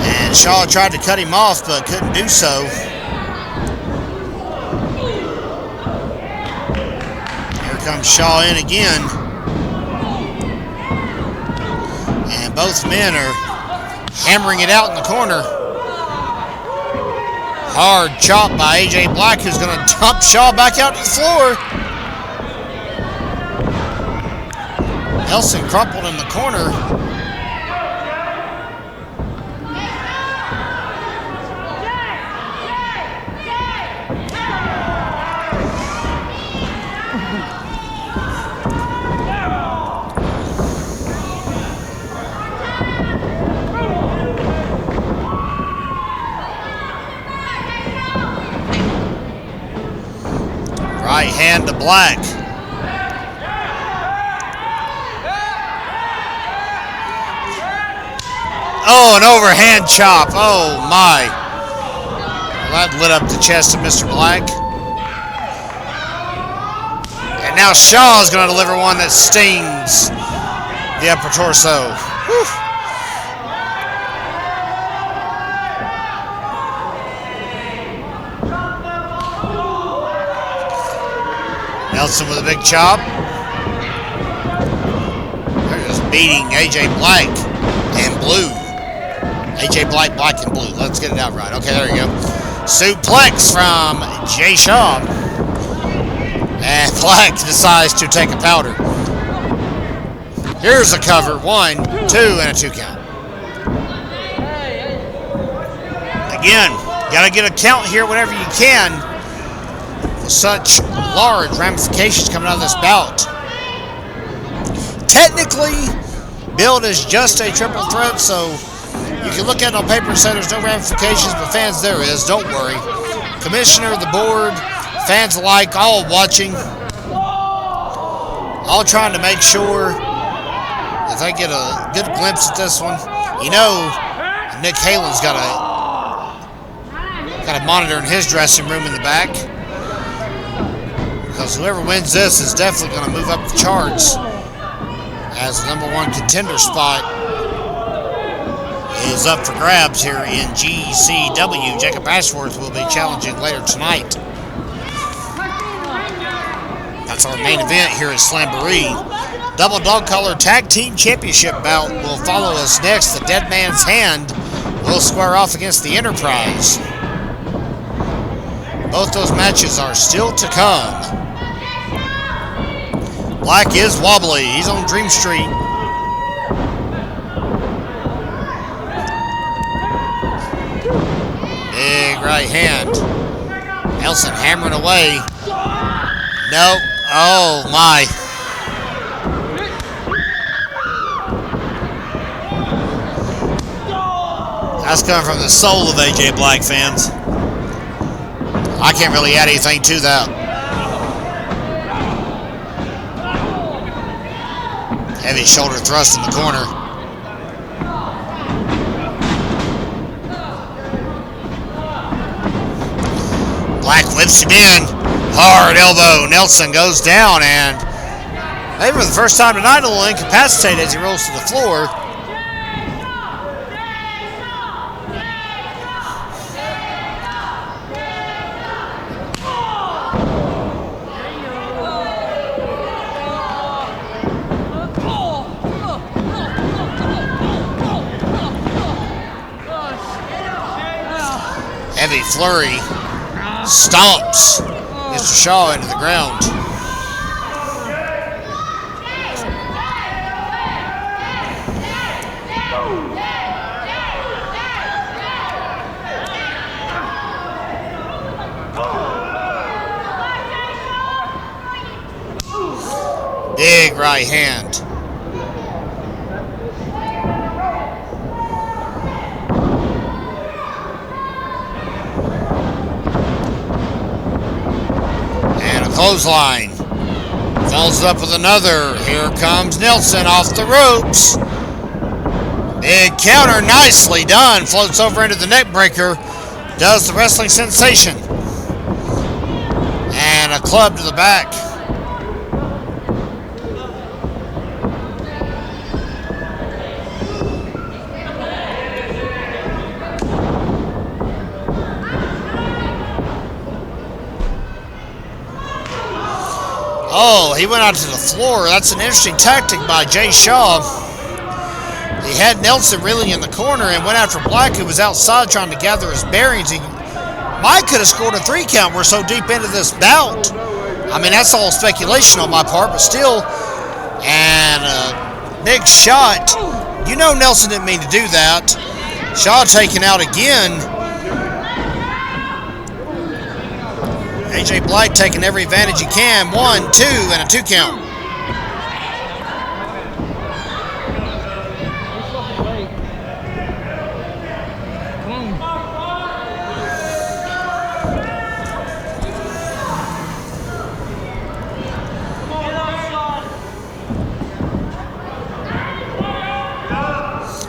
And Shaw tried to cut him off, but couldn't do so. Here comes Shaw in again. And both men are hammering it out in the corner. Hard chop by AJ Black, who's going to dump Shaw back out to the floor. Nelson crumpled in the corner. Right hand to Black. Oh, an overhand chop. Oh, my. Well, that lit up the chest of Mr. Black. And now Shaw is going to deliver one that stings the upper torso. Whew. Nelson with a big chop. They're just beating AJ Black and Blue. AJ Black, Black and Blue. Let's get it out right. Okay, there you go. Suplex from Jay Shaw. And Black decides to take a powder. Here's a cover. 1, 2, and a 2 count. Again, got to get a count here whenever you can. With such large ramifications coming out of this bout. Technically, billed as just a triple threat, so you can look at it on paper and say there's no ramifications, but fans, there is. Don't worry. Commissioner, the board, fans alike, all watching, all trying to make sure if they get a good glimpse at this one. You know, Nick Halen's got a monitor in his dressing room in the back. Because whoever wins this is definitely going to move up the charts as the #1 contender spot is up for grabs here in GCW. Jacob Ashworth will be challenging later tonight. That's our main event here at Slamboree. Double dog collar tag team championship bout will follow us next. The Dead Man's Hand will square off against the Enterprise. Both those matches are still to come. Black is wobbly. He's on Dream Street. Big right hand. Nelson hammering away. No. Oh, my. That's coming from the soul of AJ Black, fans. I can't really add anything to that. Heavy shoulder thrust in the corner. Black whips him in. Hard elbow. Nelson goes down and maybe for the first time tonight a little incapacitated as he rolls to the floor. Heavy flurry. Stomps Mr. Shaw into the ground. Big right hand. And a clothesline. Follows up with another. Here comes Nelson off the ropes. Big counter, nicely done. Floats over into the neck breaker. Does the wrestling sensation. And a club to the back. Oh, he went out to the floor. That's an interesting tactic by Jay Shaw. He had Nelson really in the corner and went after Black, who was outside trying to gather his bearings. He might could have scored a 3 count. We're so deep into this bout. I mean, that's all speculation on my part, but still. And a big shot. You know Nelson didn't mean to do that. Shaw taken out again. AJ Black taking every advantage he can. 1, 2, and a 2 count.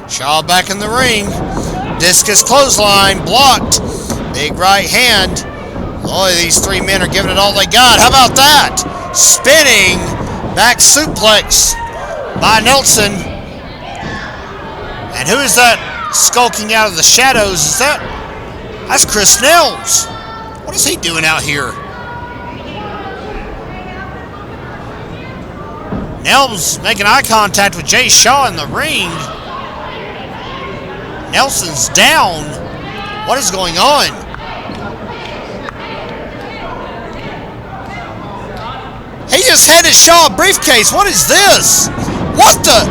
Shaw back in the ring. Discus clothesline blocked. Big right hand. Boy, these 3 men are giving it all they got. How about that? Spinning back suplex by Nelson. And who is that skulking out of the shadows? That's Chris Nels. What is he doing out here? Nels making eye contact with Jay Shaw in the ring. Nelson's down. What is going on? He just handed Shaw a briefcase. What is this? What the?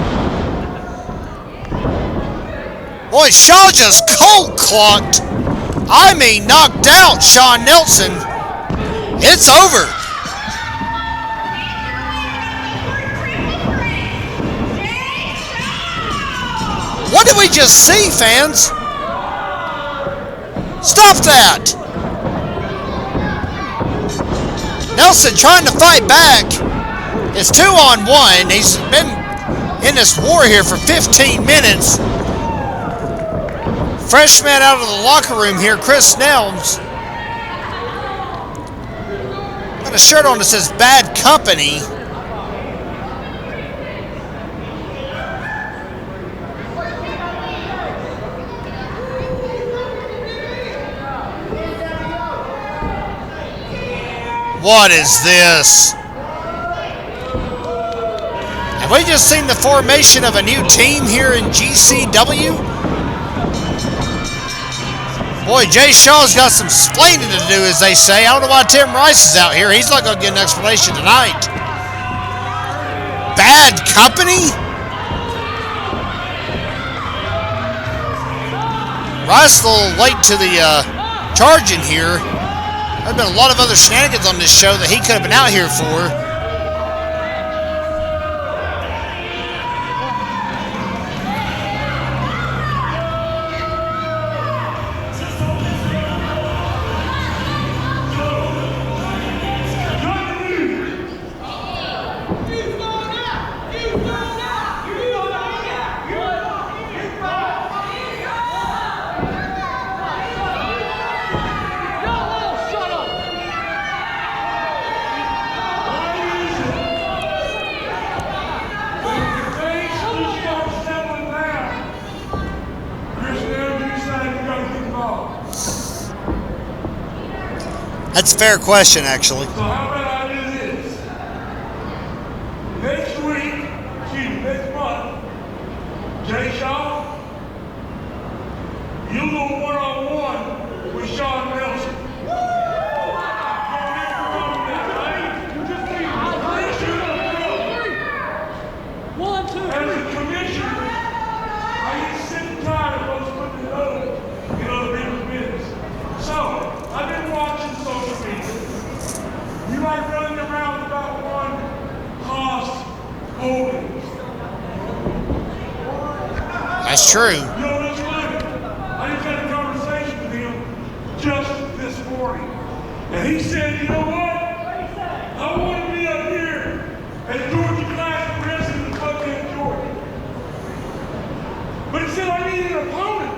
Boy, Shaw just cold clocked. I mean, knocked out Shawn Nelson. It's over. What did we just see, fans? Stop that. Nelson trying to fight back. It's 2-on-1. He's been in this war here for 15 minutes. Freshman out of the locker room here, Chris Nelms. Got a shirt on that says Bad Company. What is this? Have we just seen the formation of a new team here in GCW? Boy, Jay Shaw's got some splaining to do, as they say. I don't know why Tim Rice is out here. He's not going to get an explanation tonight. Bad Company? Rice a little late to the charge in here. There's been a lot of other shenanigans on this show that he could have been out here for. That's a fair question, actually. So how about I do this? Next month, Jay Shaw, you go one-on-one with Shawn Nelson. One, two, As three. a commissioner, I get sick and tired of folks putting their nose in other people's business. So, I've been watching social media. You like running around about one cost holdings. That's true. You know, that's funny. I just had a conversation with him just this morning. And he said, you know what? I want to be up here at Georgia Classic Wrestling in Buckhead, Georgia. But he said I need an opponent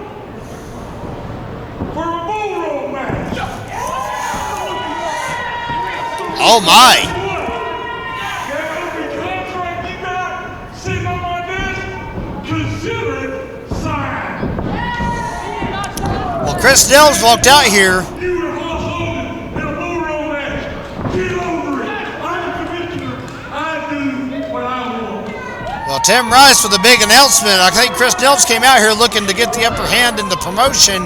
for a bull rope match. Oh my! That every contract you got sitting on my desk, consider it signed. Well, Chris Nels walked out here. You and Hulk Hogan in a bull rope match. Get over it. I'm a commissioner. I do what I want. Well, Tim Rice with a big announcement. I think Chris Nels came out here looking to get the upper hand in the promotion,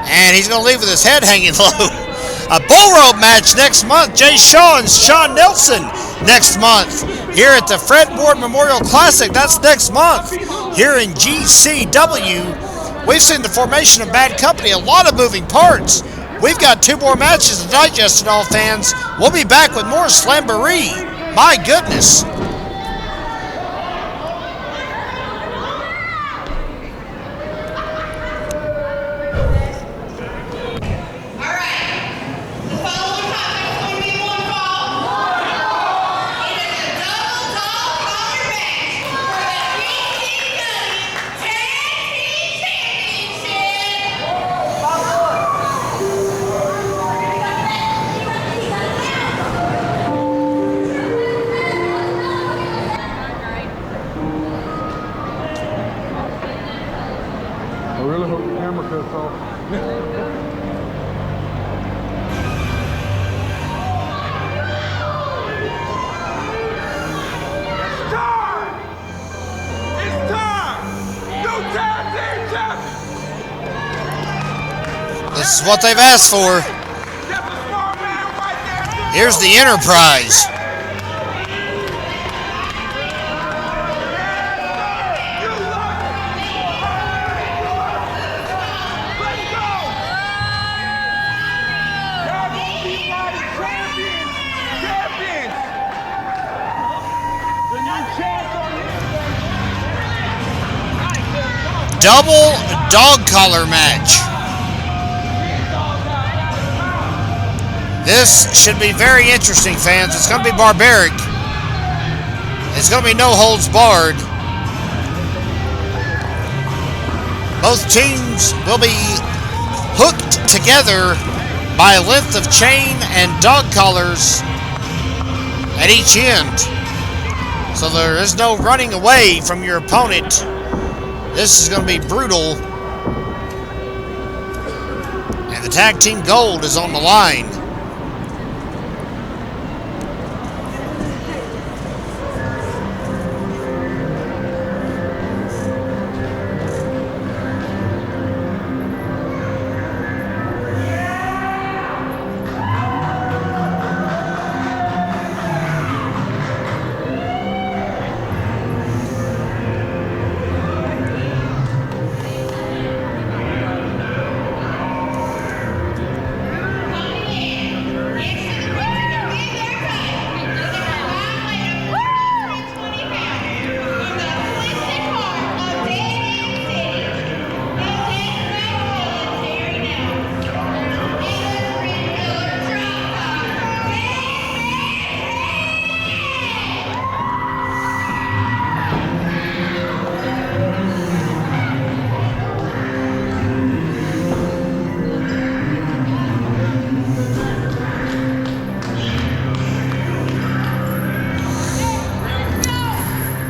and he's going to leave with his head hanging low. A bull rope match next month. Jay Shaw and Shawn Nelson next month here at the Fred Ward Memorial Classic. That's next month here in GCW. We've seen the formation of Bad Company, a lot of moving parts. We've got 2 more matches to digest, and all fans. We'll be back with more Slamboree. My goodness. I really hope the camera cuts off. It's time! New tag team champion! This is what they've asked for. That's a smart man right there. Here's the Enterprise. You love it! Let's go! Y'all gonna be my champions! Champions! The new champs on here. Double dog collar match. This should be very interesting, fans. It's going to be barbaric. It's going to be no holds barred. Both teams will be hooked together by a length of chain and dog collars at each end. So there is no running away from your opponent. This is going to be brutal. And the tag team gold is on the line.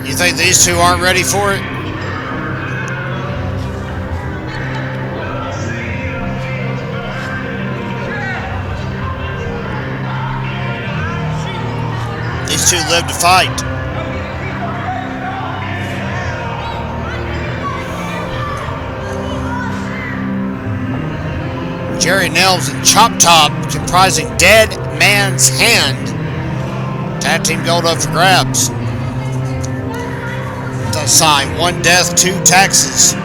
You think these two aren't ready for it? These two live to fight. Jerry Nels and Chop Top comprising Dead Man's Hand. Tag team gold up for grabs. The sign, 1 death, 2 taxes.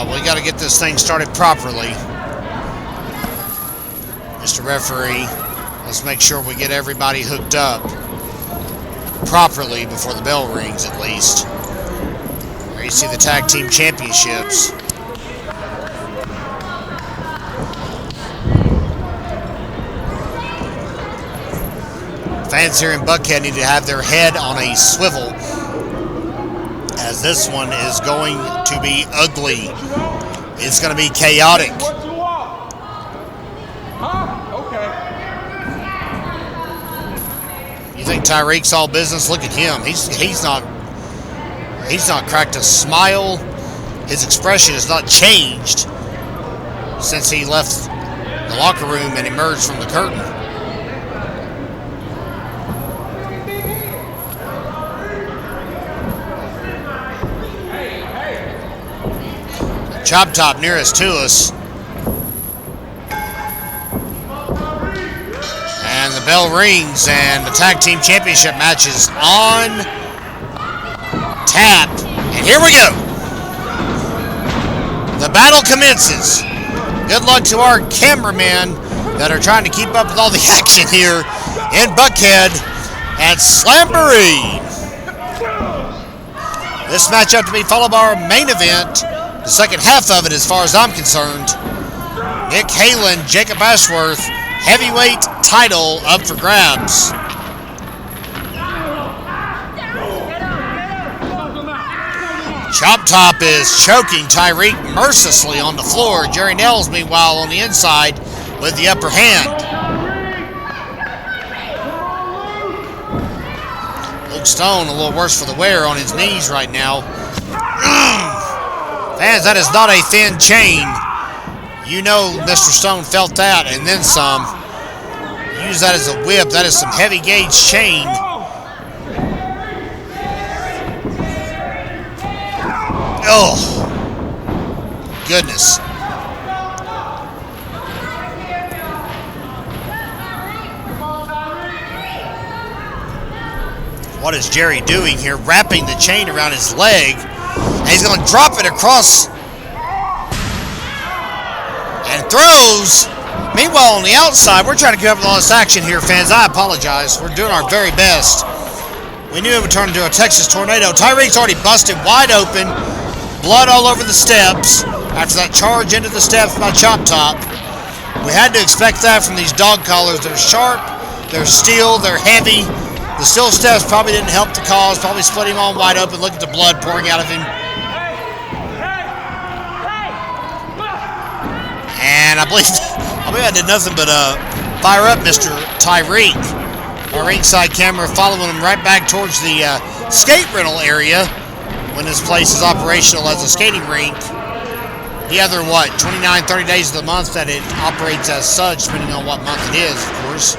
We got to get this thing started properly. Mr. Referee, let's make sure we get everybody hooked up properly before the bell rings, at least. There you see the tag team championships. Fans here in Buckhead need to have their head on a swivel, as this one is going to be ugly. It's going to be chaotic. What you want? Huh? Okay. You think Tyreek's all business? Look at him. He's not cracked a smile. His expression has not changed since he left the locker room and emerged from the curtain. Chop Top nearest to us. And the bell rings and the tag team championship match is on tap. And here we go. The battle commences. Good luck to our cameramen that are trying to keep up with all the action here in Buckhead at Slamboree. This matchup to be followed by our main event. The second half of it, as far as I'm concerned. Nick Halen, Jacob Ashworth, heavyweight title up for grabs. Chop Top is choking Tyreek mercilessly on the floor. Jerry Nels, meanwhile, on the inside with the upper hand. Luke Stone, a little worse for the wear on his knees right now. Fans, that is not a thin chain. You know Mr. Stone felt that and then some. Use that as a whip. That is some heavy gauge chain. Oh, goodness. What is Jerry doing here? Wrapping the chain around his leg. And he's going to drop it across and throws. Meanwhile, on the outside, we're trying to get up with all this action here, fans. I apologize. We're doing our very best. We knew it would turn into a Texas tornado. Tyreek's already busted wide open. Blood all over the steps after that charge into the steps by Chop Top. We had to expect that from these dog collars. They're sharp, they're steel, they're heavy. The steel steps probably didn't help the cause, probably split him on wide open. Look at the blood pouring out of him. And I believe I did nothing but fire up Mr. Tyreek. Our ringside camera following him right back towards the skate rental area when this place is operational as a skating rink. The other, 29, 30 days of the month that it operates as such, depending on what month it is, of course.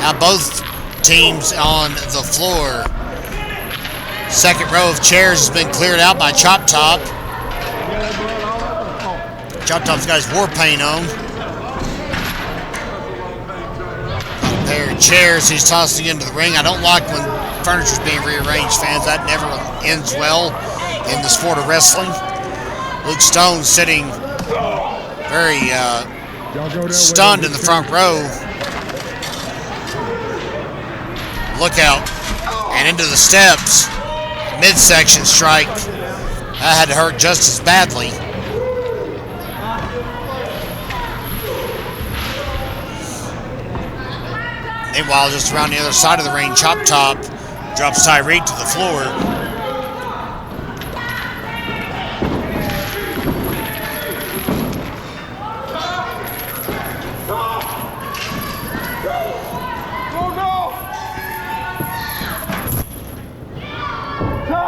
Now both teams on the floor. Second row of chairs has been cleared out by Chop Top. Chop Top's got his war paint on. A pair of chairs he's tossing into the ring. I don't like when furniture's being rearranged, fans. That never ends well in the sport of wrestling. Luke Stone sitting very stunned in the front row. Look out. And into the steps. Midsection strike. That had to hurt just as badly. Meanwhile, just around the other side of the ring, Chop Top drops Tyreek to the floor.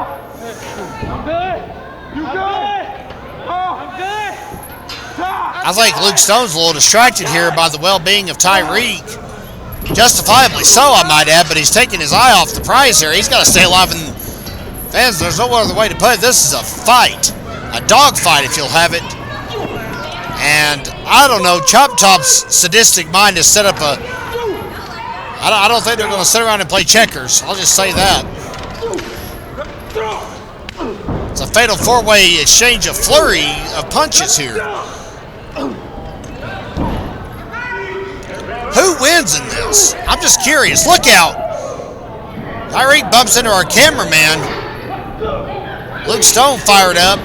I'm good. You good? I'm good. I think Luke Stone's a little distracted here by the well-being of Tyreek. Justifiably so, I might add, but he's taking his eye off the prize here. He's got to stay alive. And fans, there's no other way to put it. This is a fight. A dog fight, if you'll have it. And I don't know, Chop Top's sadistic mind has set up a... I don't think they're going to sit around and play checkers. I'll just say that. It's a fatal four-way exchange of flurry of punches here. Who wins in this? I'm just curious. Look out. Tyreek bumps into our cameraman. Luke Stone fired up.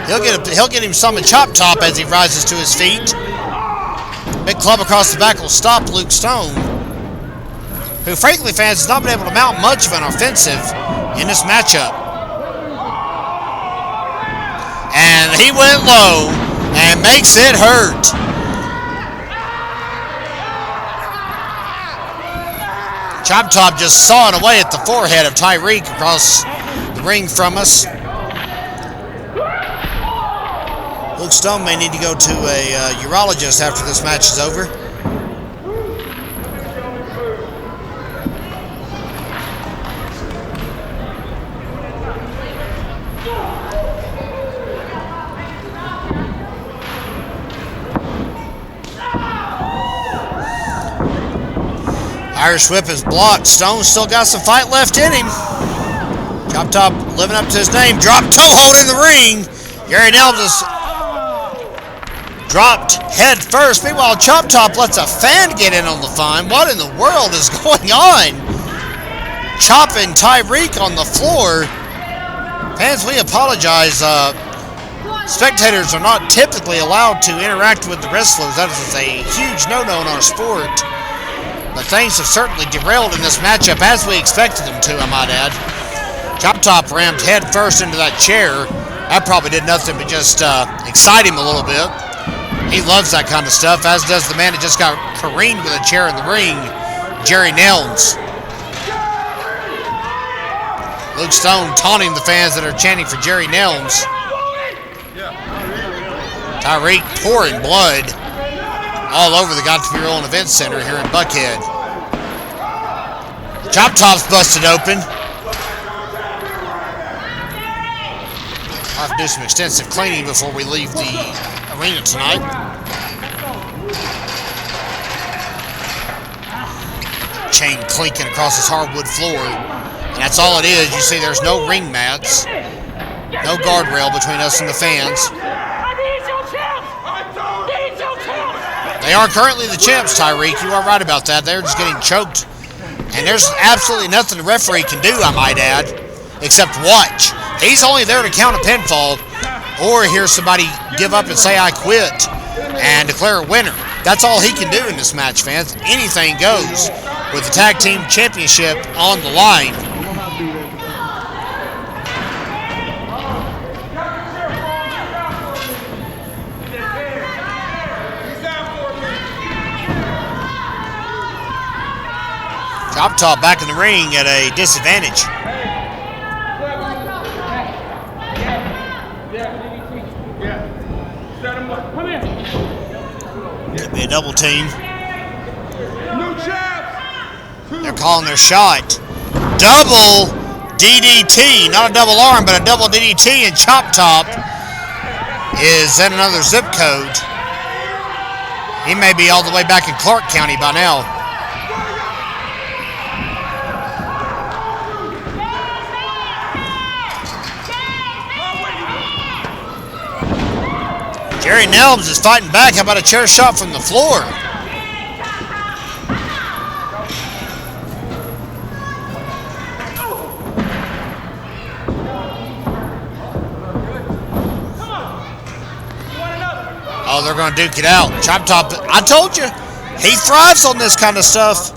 He'll get him some of Chop Top as he rises to his feet. Big club across the back will stop Luke Stone, who, frankly, fans, has not been able to mount much of an offensive in this matchup. And he went low and makes it hurt. Chop Top just sawing away at the forehead of Tyreek across the ring from us. Luke Stone may need to go to a urologist after this match is over. Irish whip is blocked. Stone still got some fight left in him. Chop Top living up to his name. Drop toe hold in the ring. Gary Nelms is dropped head first. Meanwhile, Chop Top lets a fan get in on the fun. What in the world is going on? Chopping Tyreek on the floor. Fans, we apologize. Spectators are not typically allowed to interact with the wrestlers. That is a huge no-no in our sport. But things have certainly derailed in this matchup, as we expected them to, I might add. Chop Top rammed head first into that chair. That probably did nothing but just excite him a little bit. He loves that kind of stuff, as does the man that just got careened with a chair in the ring, Jerry Nelms. Luke Stone taunting the fans that are chanting for Jerry Nelms. Tyreek pouring blood all over the Got to Be Rolling Event Center here in Buckhead. Chop Top's busted open. I'll have to do some extensive cleaning before we leave the arena tonight. Chain clinking across this hardwood floor. And that's all it is. You see there's no ring mats. No guardrail between us and the fans. They are currently the champs, Tyreek. You are right about that. They're just getting choked. And there's absolutely nothing the referee can do, I might add, except watch. He's only there to count a pinfall or hear somebody give up and say, I quit, and declare a winner. That's all he can do in this match, fans. Anything goes with the tag team championship on the line. Chop Top back in the ring at a disadvantage. Could be a double team. They're calling their shot. Double DDT. Not a double arm, but a double DDT, and Chop Top is in another zip code. He may be all the way back in Clark County by now. Jerry Nelms is fighting back. How about a chair shot from the floor? Oh, they're going to duke it out. Chop Top, I told you, he thrives on this kind of stuff.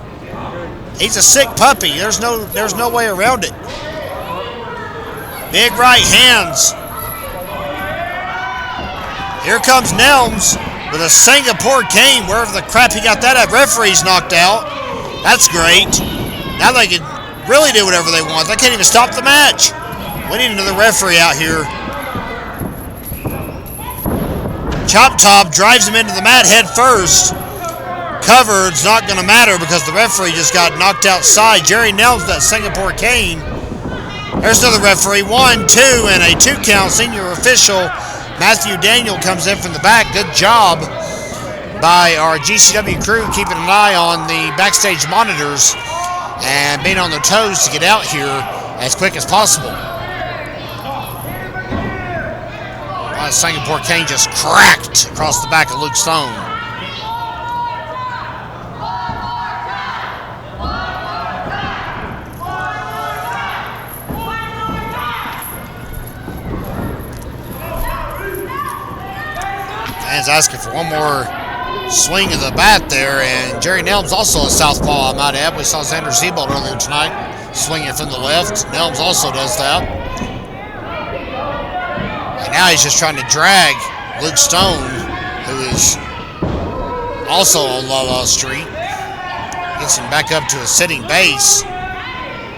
He's a sick puppy. There's no way around it. Big right hands. Here comes Nelms with a Singapore cane, wherever the crap he got that at. Referee's knocked out. That's great. Now they can really do whatever they want. They can't even stop the match. We need another referee out here. Chop Top drives him into the mat head first. Covered's not going to matter because the referee just got knocked outside. Jerry Nelms, that Singapore cane. There's another referee. 1, 2, and a 2 count. Senior official Matthew Daniel comes in from the back. Good job by our GCW crew keeping an eye on the backstage monitors and being on their toes to get out here as quick as possible. Singapore cane just cracked across the back of Luke Stone. Fans asking for one more swing of the bat there, and Jerry Nelms also a southpaw, I might add. We saw Xander Seabold earlier tonight swinging from the left. Nelms also does that. And now he's just trying to drag Luke Stone, who is also on La La Street. Gets him back up to a sitting base.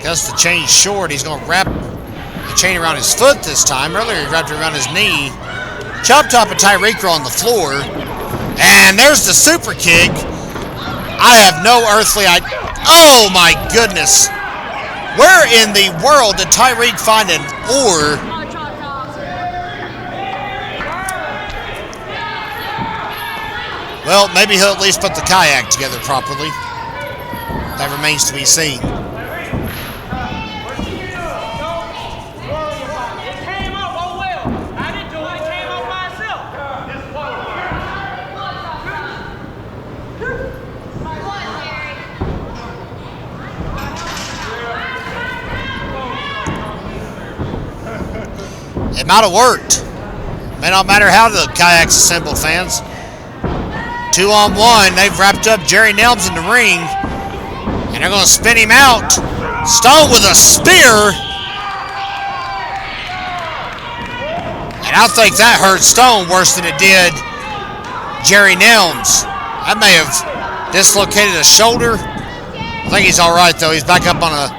Gets the chain short. He's going to wrap the chain around his foot this time. Earlier he wrapped it around his knee. Chop Top and Tyreek are on the floor. And there's the super kick. I have no earthly idea. Oh my goodness. Where in the world did Tyreek find an oar? Well, maybe he'll at least put the kayak together properly. That remains to be seen. It came up, oh well. I didn't do it, it came up by itself. It might have worked. May not matter how the kayak's assembled, fans. 2-on-1. They've wrapped up Jerry Nelms in the ring. And they're going to spin him out. Stone with a spear. And I think that hurt Stone worse than it did Jerry Nelms. That may have dislocated a shoulder. I think he's all right, though. He's back up on a...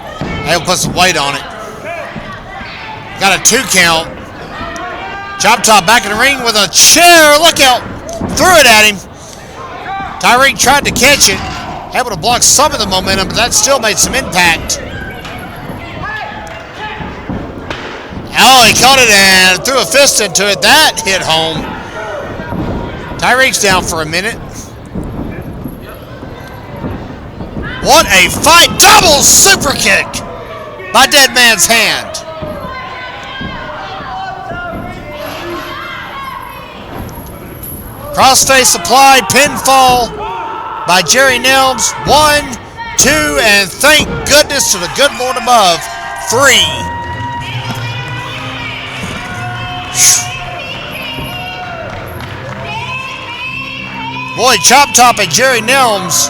They'll put some weight on it. Got a 2 count. Chop Top back in the ring with a chair. Look out. Threw it at him. Tyreek tried to catch it. Able to block some of the momentum, but that still made some impact. Oh, he caught it and threw a fist into it. That hit home. Tyreek's down for a minute. What a fight. Double super kick by Dead Man's Hand. Crossface applied, pinfall by Jerry Nelms. 1, 2, and thank goodness to the good Lord above, 3. Boy, Chop Top and Jerry Nelms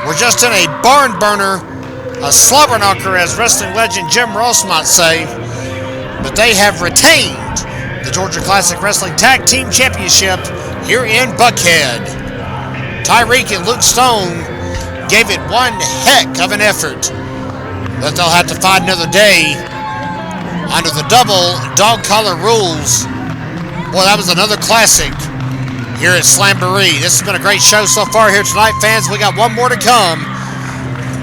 were just in a barn burner, a slobber knocker, as wrestling legend Jim Ross might say. But they have retained the Georgia Classic Wrestling Tag Team Championship here in Buckhead. Tyreek and Luke Stone gave it one heck of an effort, but they'll have to find another day under the double dog collar rules. Boy, that was another classic here at Slamboree. This has been a great show so far here tonight, fans. We got one more to come.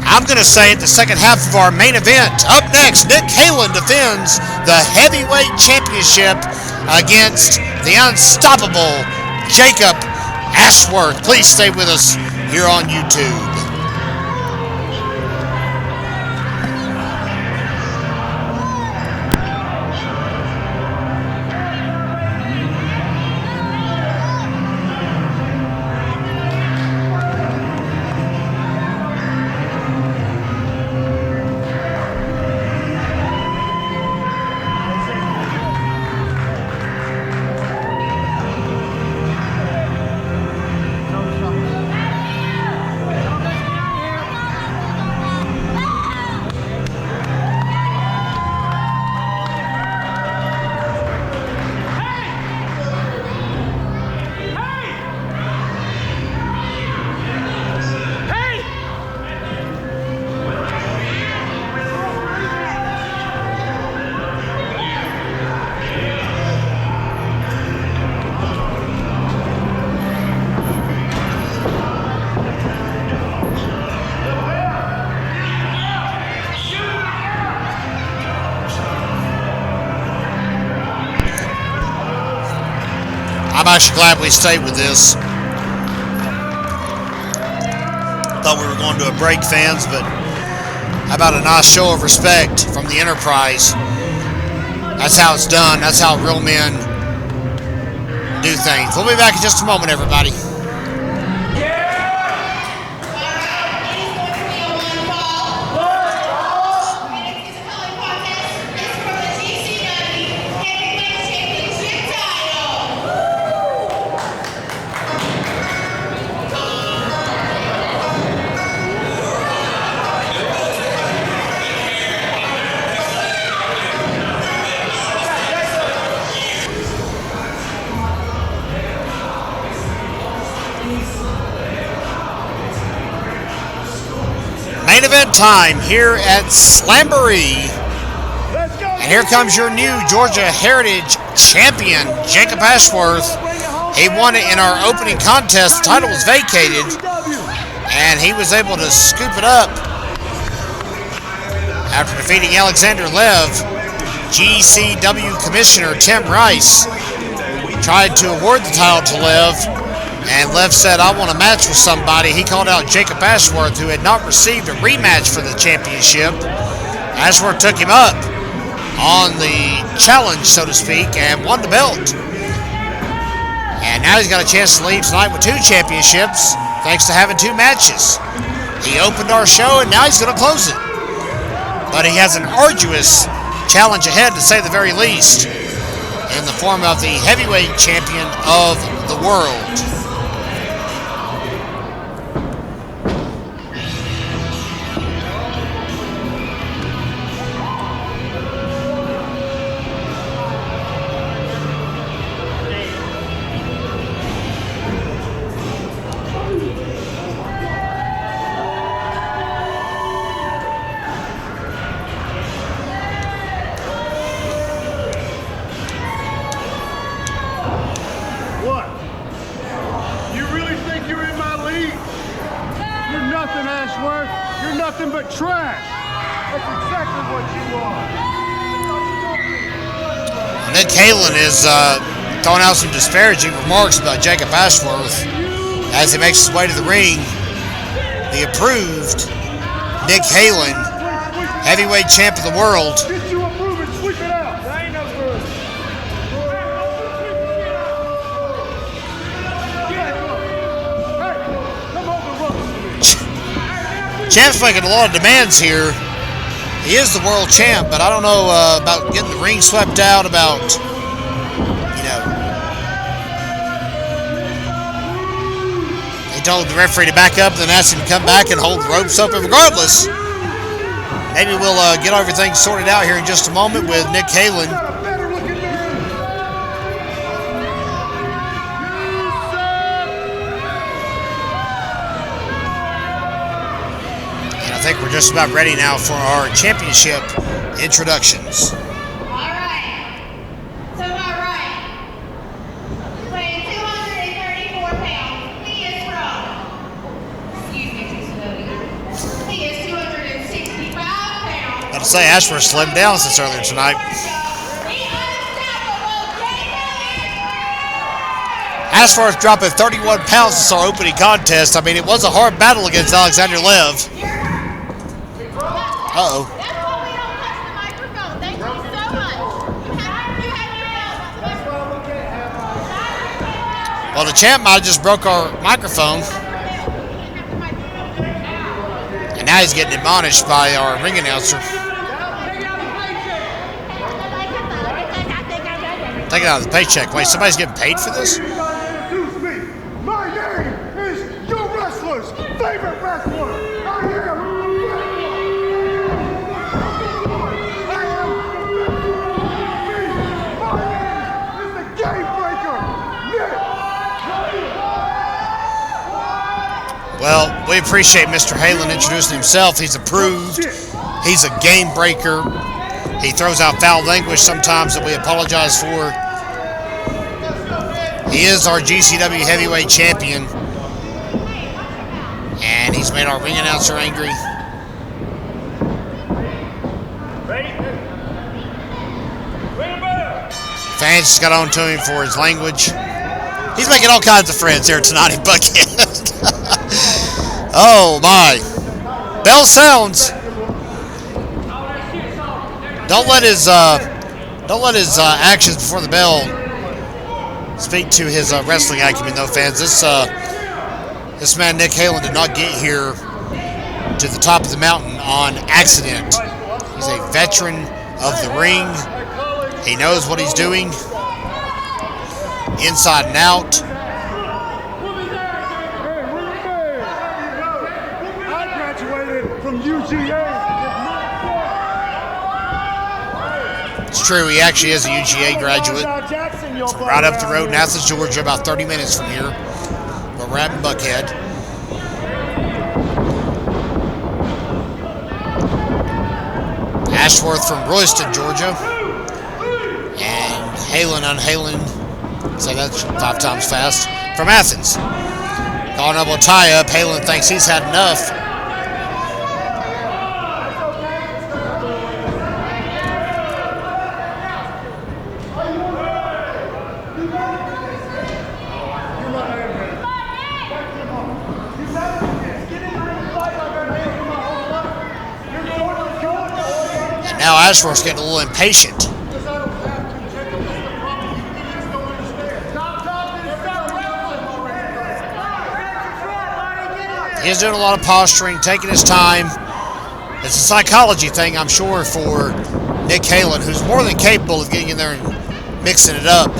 I'm going to say it, the second half of our main event. Up next, Nick Halen defends the heavyweight championship against the unstoppable Jacob Ashworth. Please stay with us here on YouTube. I'm actually glad we stayed with this. Thought we were going to a break, fans, but how about a nice show of respect from the Enterprise? That's how it's done. That's how real men do things. We'll be back in just a moment, everybody. Main event time here at Slamboree. And here comes your new Georgia Heritage Champion, Jacob Ashworth. He won it in our opening contest. The title was vacated, and he was able to scoop it up after defeating Alexander Lev. GCW Commissioner Tim Rice tried to award the title to Lev, and Lev said, I want a match with somebody. He called out Jacob Ashworth, who had not received a rematch for the championship. Ashworth took him up on the challenge, so to speak, and won the belt. And now he's got a chance to leave tonight with 2 championships, thanks to having 2 matches. He opened our show, and now he's going to close it. But he has an arduous challenge ahead, to say the very least, in the form of the heavyweight champion of the world. Nothing but trash. That's exactly what you are. Nick Halen is throwing out some disparaging remarks about Jacob Ashworth as he makes his way to the ring. The approved Nick Halen, heavyweight champ of the world. Get you approved and sweep it out. That ain't no good. Hey, come over, Champ's making a lot of demands here. He is the world champ, but I don't know about getting the ring swept out, about, you know. They told the referee to back up, then asked him to come back and hold the ropes open. Regardless, maybe we'll get everything sorted out here in just a moment with Nick Halen. I think we're just about ready now for our championship introductions. All right. To my right, weighing 234 pounds, he is from, excuse me, he is 265 pounds. I'd say Ashworth slimmed down since earlier tonight. Ashworth dropping 31 pounds since our opening contest. I mean, it was a hard battle against Alexander Lev. Uh-oh. That's why we don't touch the microphone. Thank you so much. You have your belt. Well, the champ might have just broke our microphone. And now he's getting admonished by our ring announcer. Take it out of the paycheck. Wait, somebody's getting paid for this? My name is your wrestler's favorite wrestler. Well, we appreciate Mr. Halen introducing himself. He's approved. He's a game breaker. He throws out foul language sometimes that we apologize for. He is our GCW heavyweight champion. And he's made our ring announcer angry. Fans just got on to him for his language. He's making all kinds of friends here tonight in Buckhead. Oh my! Bell sounds. Don't let his actions before the bell speak to his wrestling acumen, though, fans. This man Nick Halen did not get here to the top of the mountain on accident. He's a veteran of the ring. He knows what he's doing inside and out. I graduated from UGA. It's true, he actually is a UGA graduate. Right up the road in Athens, Georgia, about 30 minutes from here. But we're at Buckhead. Ashworth from Royston, Georgia. And Halen, say that 5 times fast, from Athens. Calling up a tie-up. Halen thinks he's had enough. And now Ashworth's getting a little impatient. He's doing a lot of posturing, taking his time. It's a psychology thing, I'm sure, for Nick Halen, who's more than capable of getting in there and mixing it up.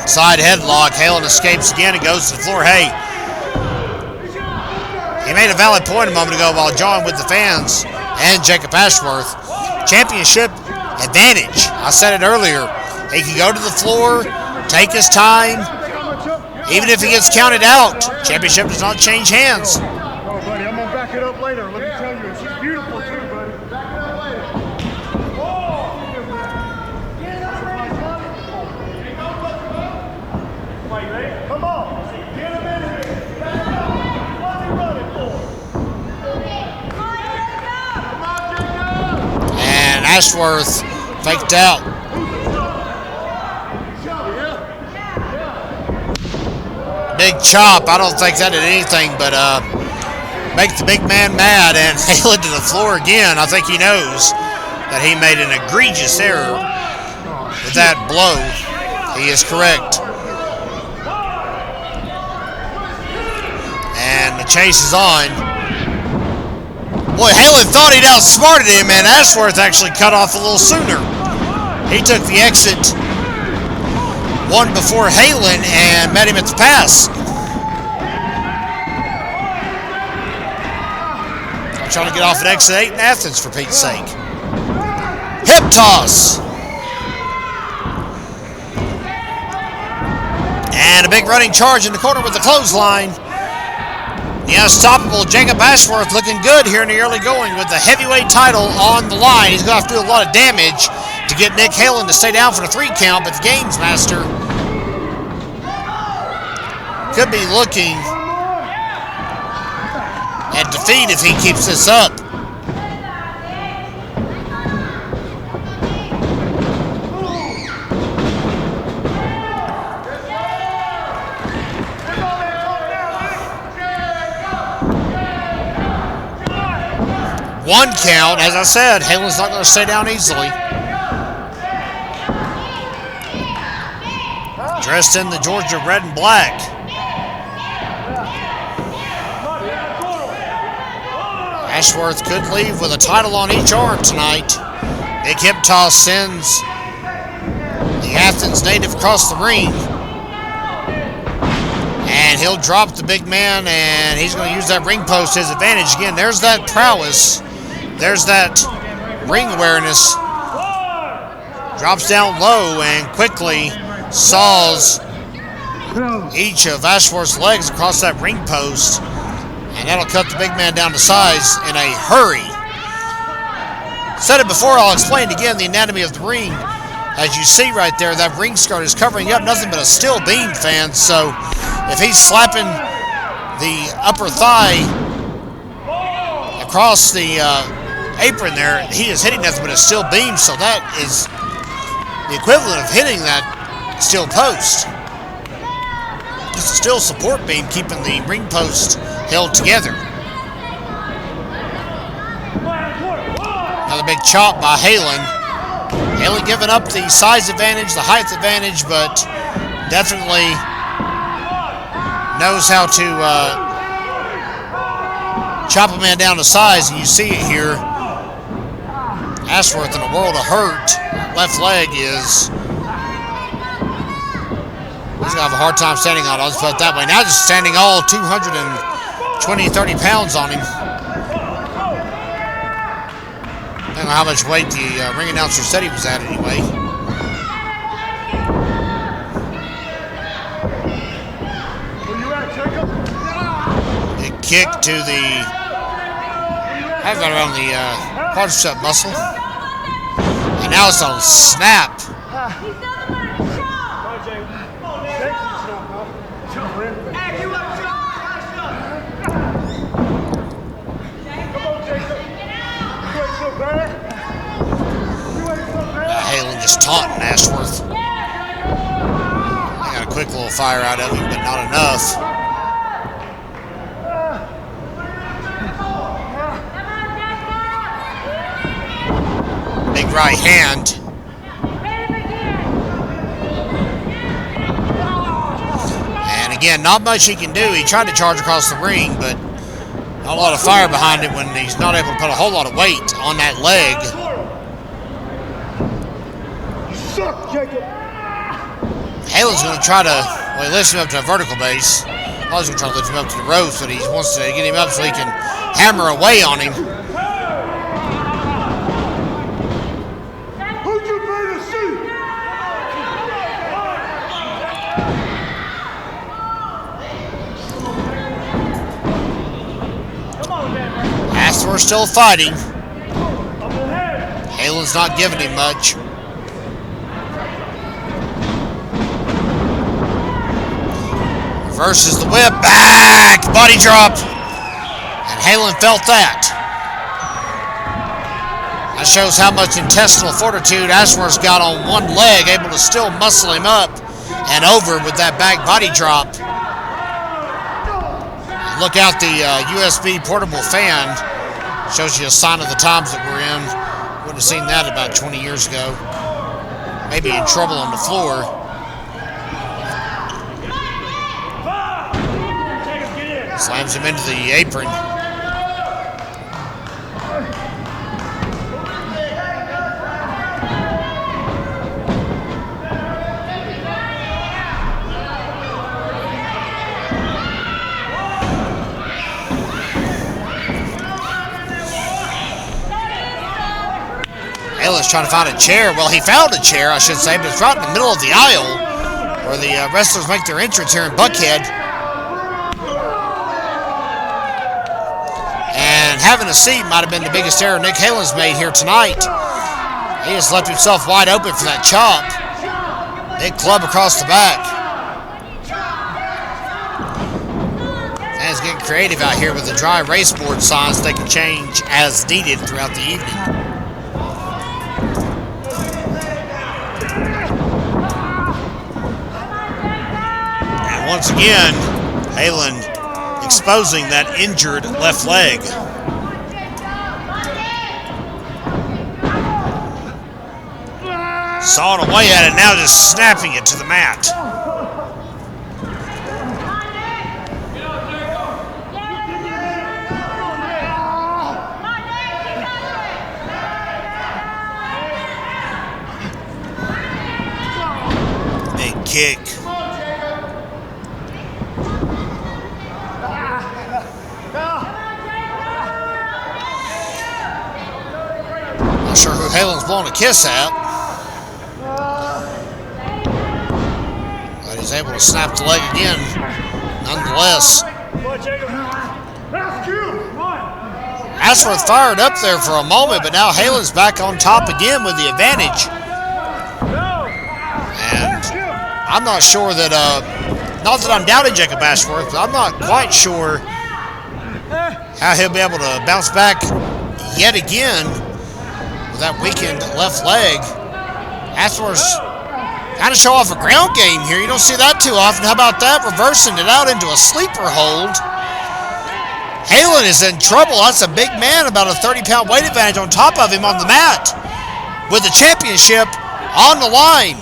Side headlock. Halen escapes again and goes to the floor. Hey, he made a valid point a moment ago while John with the fans and Jacob Ashworth. Championship advantage. I said it earlier. He can go to the floor, take his time. Even if he gets counted out, championship does not change hands. Oh, buddy, I'm gonna back it up later. Let me tell you, she's beautiful too, buddy. Back it up later. Come on, get him in here. What's he running for? And Ashworth faked out. Big chop. I don't think that did anything but make the big man mad and hail it to the floor again. I think he knows that he made an egregious error with that blow. He is correct. And the chase is on. Boy, Halen thought he'd outsmarted him, and Ashworth actually cut off a little sooner. He took the exit one before Halen and met him at the pass. I'm trying to get off at exit 8 in Athens, for Pete's sake. Hip toss. And a big running charge in the corner with the clothesline. The unstoppable Jacob Ashworth looking good here in the early going with the heavyweight title on the line. He's going to have to do a lot of damage to get Nick Halen to stay down for the 3 count, but the Games Master could be looking at defeat if he keeps this up. One count, as I said, Halen's not going to stay down easily. Dressed in the Georgia red and black. Ashworth could leave with a title on each arm tonight. Big hip toss sends the Athens native across the ring. And he'll drop the big man, and he's going to use that ring post to his advantage. Again, there's that prowess. There's that ring awareness. Drops down low and quickly saws each of Ashworth's legs across that ring post. And that'll cut the big man down to size in a hurry. Said it before, I'll explain again the anatomy of the ring. As you see right there, that ring skirt is covering up nothing but a steel beam, fans. So if he's slapping the upper thigh across the apron there, he is hitting nothing but a steel beam. So that is the equivalent of hitting that steel post. It's a steel support beam keeping the ring post held together. Another big chop by Halen. Halen giving up the size advantage, the height advantage, but definitely knows how to chop a man down to size, and you see it here. Ashworth in a world of hurt. Left leg is... He's going to have a hard time standing on it. I'll just put it that way. Now just standing all 220, 30 pounds on him. I don't know how much weight the ring announcer said he was at anyway. Big kick to the... I've got around the quadricep muscle. And now it's on snap. Halen just taunting Ashworth. They got a quick little fire out of him, but not enough. Big right hand. And again, not much he can do. He tried to charge across the ring, but not a lot of fire behind it when he's not able to put a whole lot of weight on that leg. Halen's going to try to, well, he lifts him up to a vertical base. I was going to try to lift him up to the ropes, but he wants to get him up so he can hammer away on him. Ashworth's still fighting. Halen's not giving him much. Reverses the whip, back, body drop, and Halen felt that. That shows how much intestinal fortitude Ashworth's got on one leg, able to still muscle him up and over with that back body drop. Look out, the USB portable fan shows you a sign of the times that we're in. Wouldn't have seen that about 20 years ago. Maybe in trouble on the floor. Slams him into the apron. Halen's trying to find a chair. Well, he found a chair, I should say, but it's right in the middle of the aisle where the wrestlers make their entrance here in Buckhead. And having a seat might have been the biggest error Nick Halen's made here tonight. He just left himself wide open for that chop. Big club across the back. Fans getting creative out here with the dry race board signs they can change as needed throughout the evening. And once again, Halen exposing that injured left leg. Sawing away at it, now just snapping it to the mat. Big kick. Not sure who Halen's blowing a kiss at. But he's able to snap the leg again, nonetheless. Ashworth fired up there for a moment, but now Halen's back on top again with the advantage. And I'm not sure that, not that I'm doubting Jacob Ashworth, but I'm not quite sure how he'll be able to bounce back yet again with that weakened left leg Ashworth's kind of show off a ground game here. You don't see that too often. How about that? Reversing it out into a sleeper hold. Halen is in trouble. That's a big man, about a 30-pound weight advantage on top of him on the mat with the championship on the line.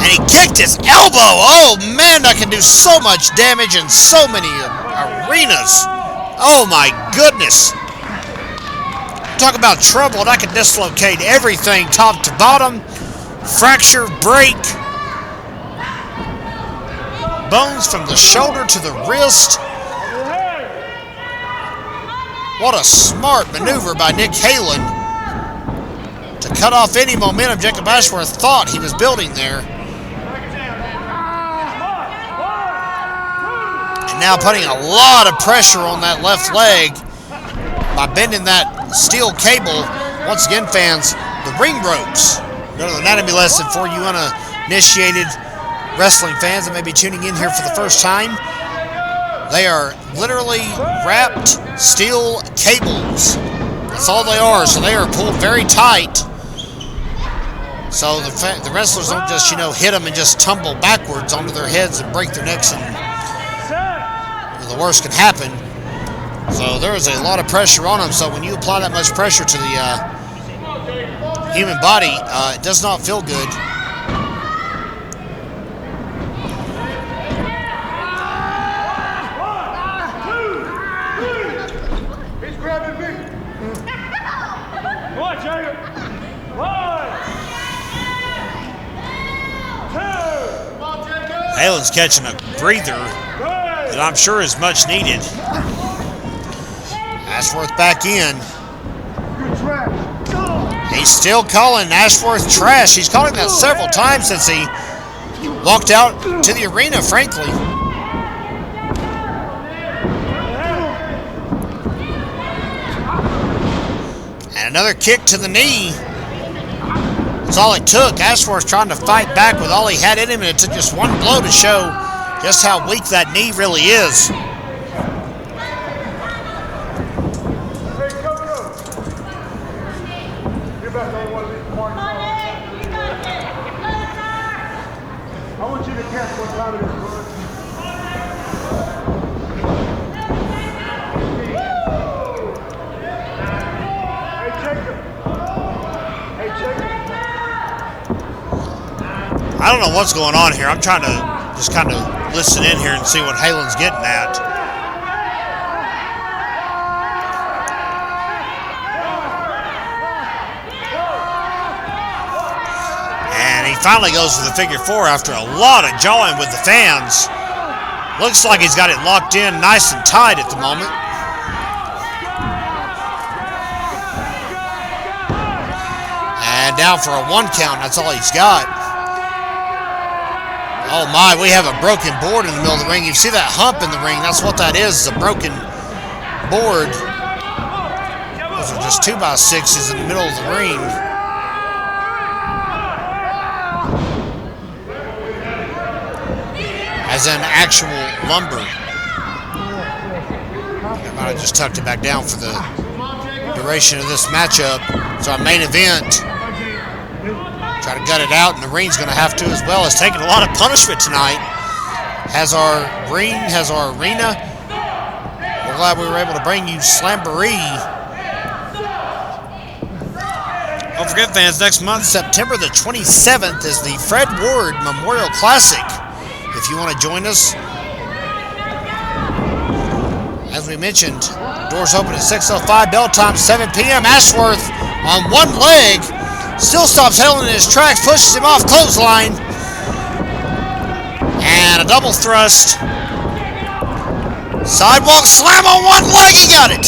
And he kicked his elbow. Oh, man, that can do so much damage in so many arenas. Oh, my goodness. Talk about trouble, and I can dislocate everything top to bottom. Fracture, break. Bones from the shoulder to the wrist. What a smart maneuver by Nick Halen to cut off any momentum Jacob Ashworth thought he was building there. And now putting a lot of pressure on that left leg by bending that steel cable. Once again, fans, the ring ropes. Another anatomy lesson for you uninitiated wrestling fans that may be tuning in here for the first time. They are literally wrapped steel cables. That's all they are. So they are pulled very tight. So the wrestlers don't just, hit them and just tumble backwards onto their heads and break their necks, and the worst can happen. So there is a lot of pressure on them. So when you apply that much pressure to the human body, it does not feel good. Halen's catching a breather that I'm sure is much needed. Ashworth back in. He's still calling Ashworth trash. He's calling that several times since he walked out to the arena, frankly. And another kick to the knee. That's all it took. Ashworth trying to fight back with all he had in him, and it took just one blow to show just how weak that knee really is. I want you to catch what's out of this blood. Hey, Jacob. Hey, Jacob. I don't know what's going on here. I'm trying to just kind of listen in here and see what Halen's getting at. And he finally goes for the figure four after a lot of jawing with the fans. Looks like he's got it locked in nice and tight at the moment. And down for a 1 count. That's all he's got. Oh my, we have a broken board in the middle of the ring. You see that hump in the ring? That's what that is a broken board. Those are just 2x6s in the middle of the ring. As in actual lumber. I might have just tucked it back down for the duration of this matchup. So our main event. Try to gut it out, and the ring's going to have to as well. It's taking a lot of punishment tonight. Has our ring, has our arena. We're glad we were able to bring you Slamboree. Don't forget, fans, next month, September the 27th, is the Fred Ward Memorial Classic. If you want to join us, as we mentioned, doors open at 6:05, bell time 7 p.m. Ashworth on one leg. Still stops Halen in his tracks, pushes him off, clothesline. And a double thrust. Sidewalk slam on one leg, he got it.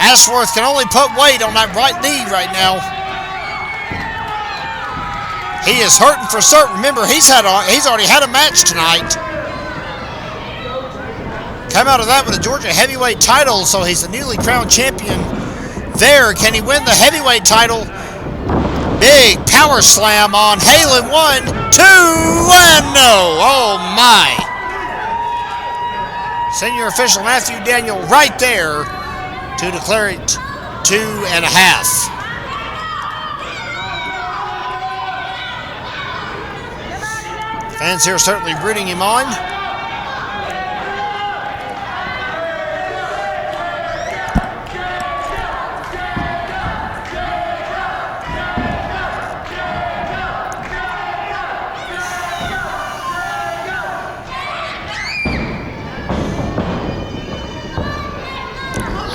Ashworth can only put weight on that right knee right now. He is hurting for certain. Remember, he's already had a match tonight. Come out of that with a Georgia heavyweight title, so he's the newly crowned champion. There, can he win the heavyweight title? Big power slam on Halen. 1, 2, and no. Oh my. Senior official Matthew Daniel right there to declare it 2.5. Fans here certainly rooting him on.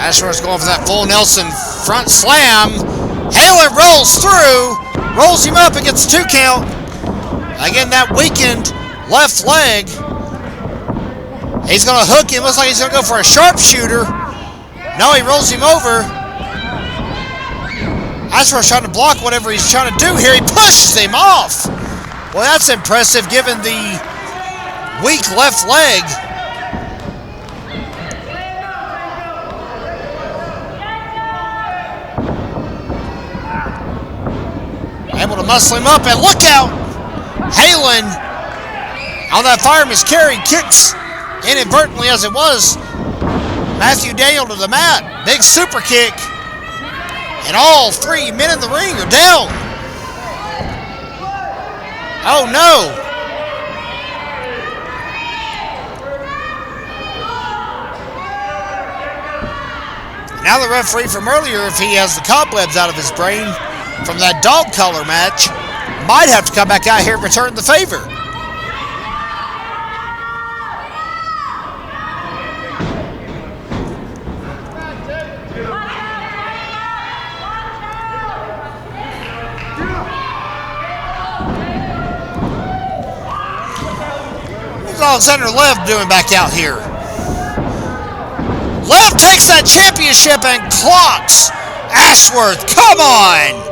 Ashworth's going for that full Nelson front slam. Halen rolls through, rolls him up and gets a 2 count. Again, that weakened left leg. He's going to hook him. Looks like he's going to go for a sharpshooter. No, he rolls him over. Ashworth's trying to block whatever he's trying to do here. He pushes him off. Well, that's impressive given the weak left leg. Able to muscle him up, and look out! Halen on that fireman's carry kicks inadvertently as it was. Matthew Daniel to the mat. Big super kick. And all 3 men in the ring are down. Oh no! Now the referee from earlier, if he has the cobwebs out of his brain from that dog collar match, might have to come back out here and return the favor. What's Alexander Lev doing back out here? Lev takes that championship and clocks Ashworth. Come on!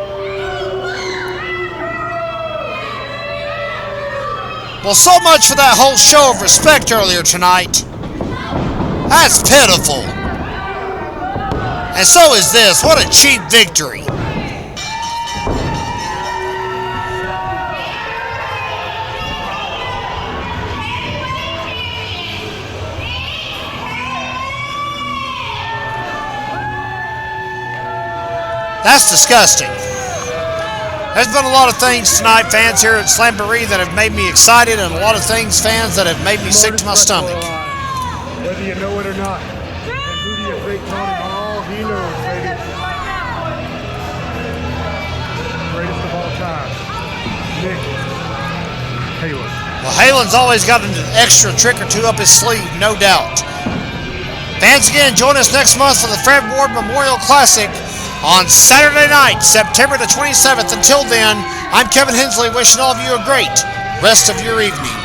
Well, so much for that whole show of respect earlier tonight. That's pitiful. And so is this. What a cheap victory. That's disgusting. There's been a lot of things tonight, fans here at Slamboree, that have made me excited, and a lot of things, fans, that have made me sick to my stomach. Whether you know it or not. And who do you think taught him all he knows, baby? Greatest of all time. Nick Halen. Well, Halen's always got an extra trick or two up his sleeve, no doubt. Fans, again, join us next month for the Fred Ward Memorial Classic on Saturday night, September the 27th. Until then, I'm Kevin Hensley, wishing all of you a great rest of your evening.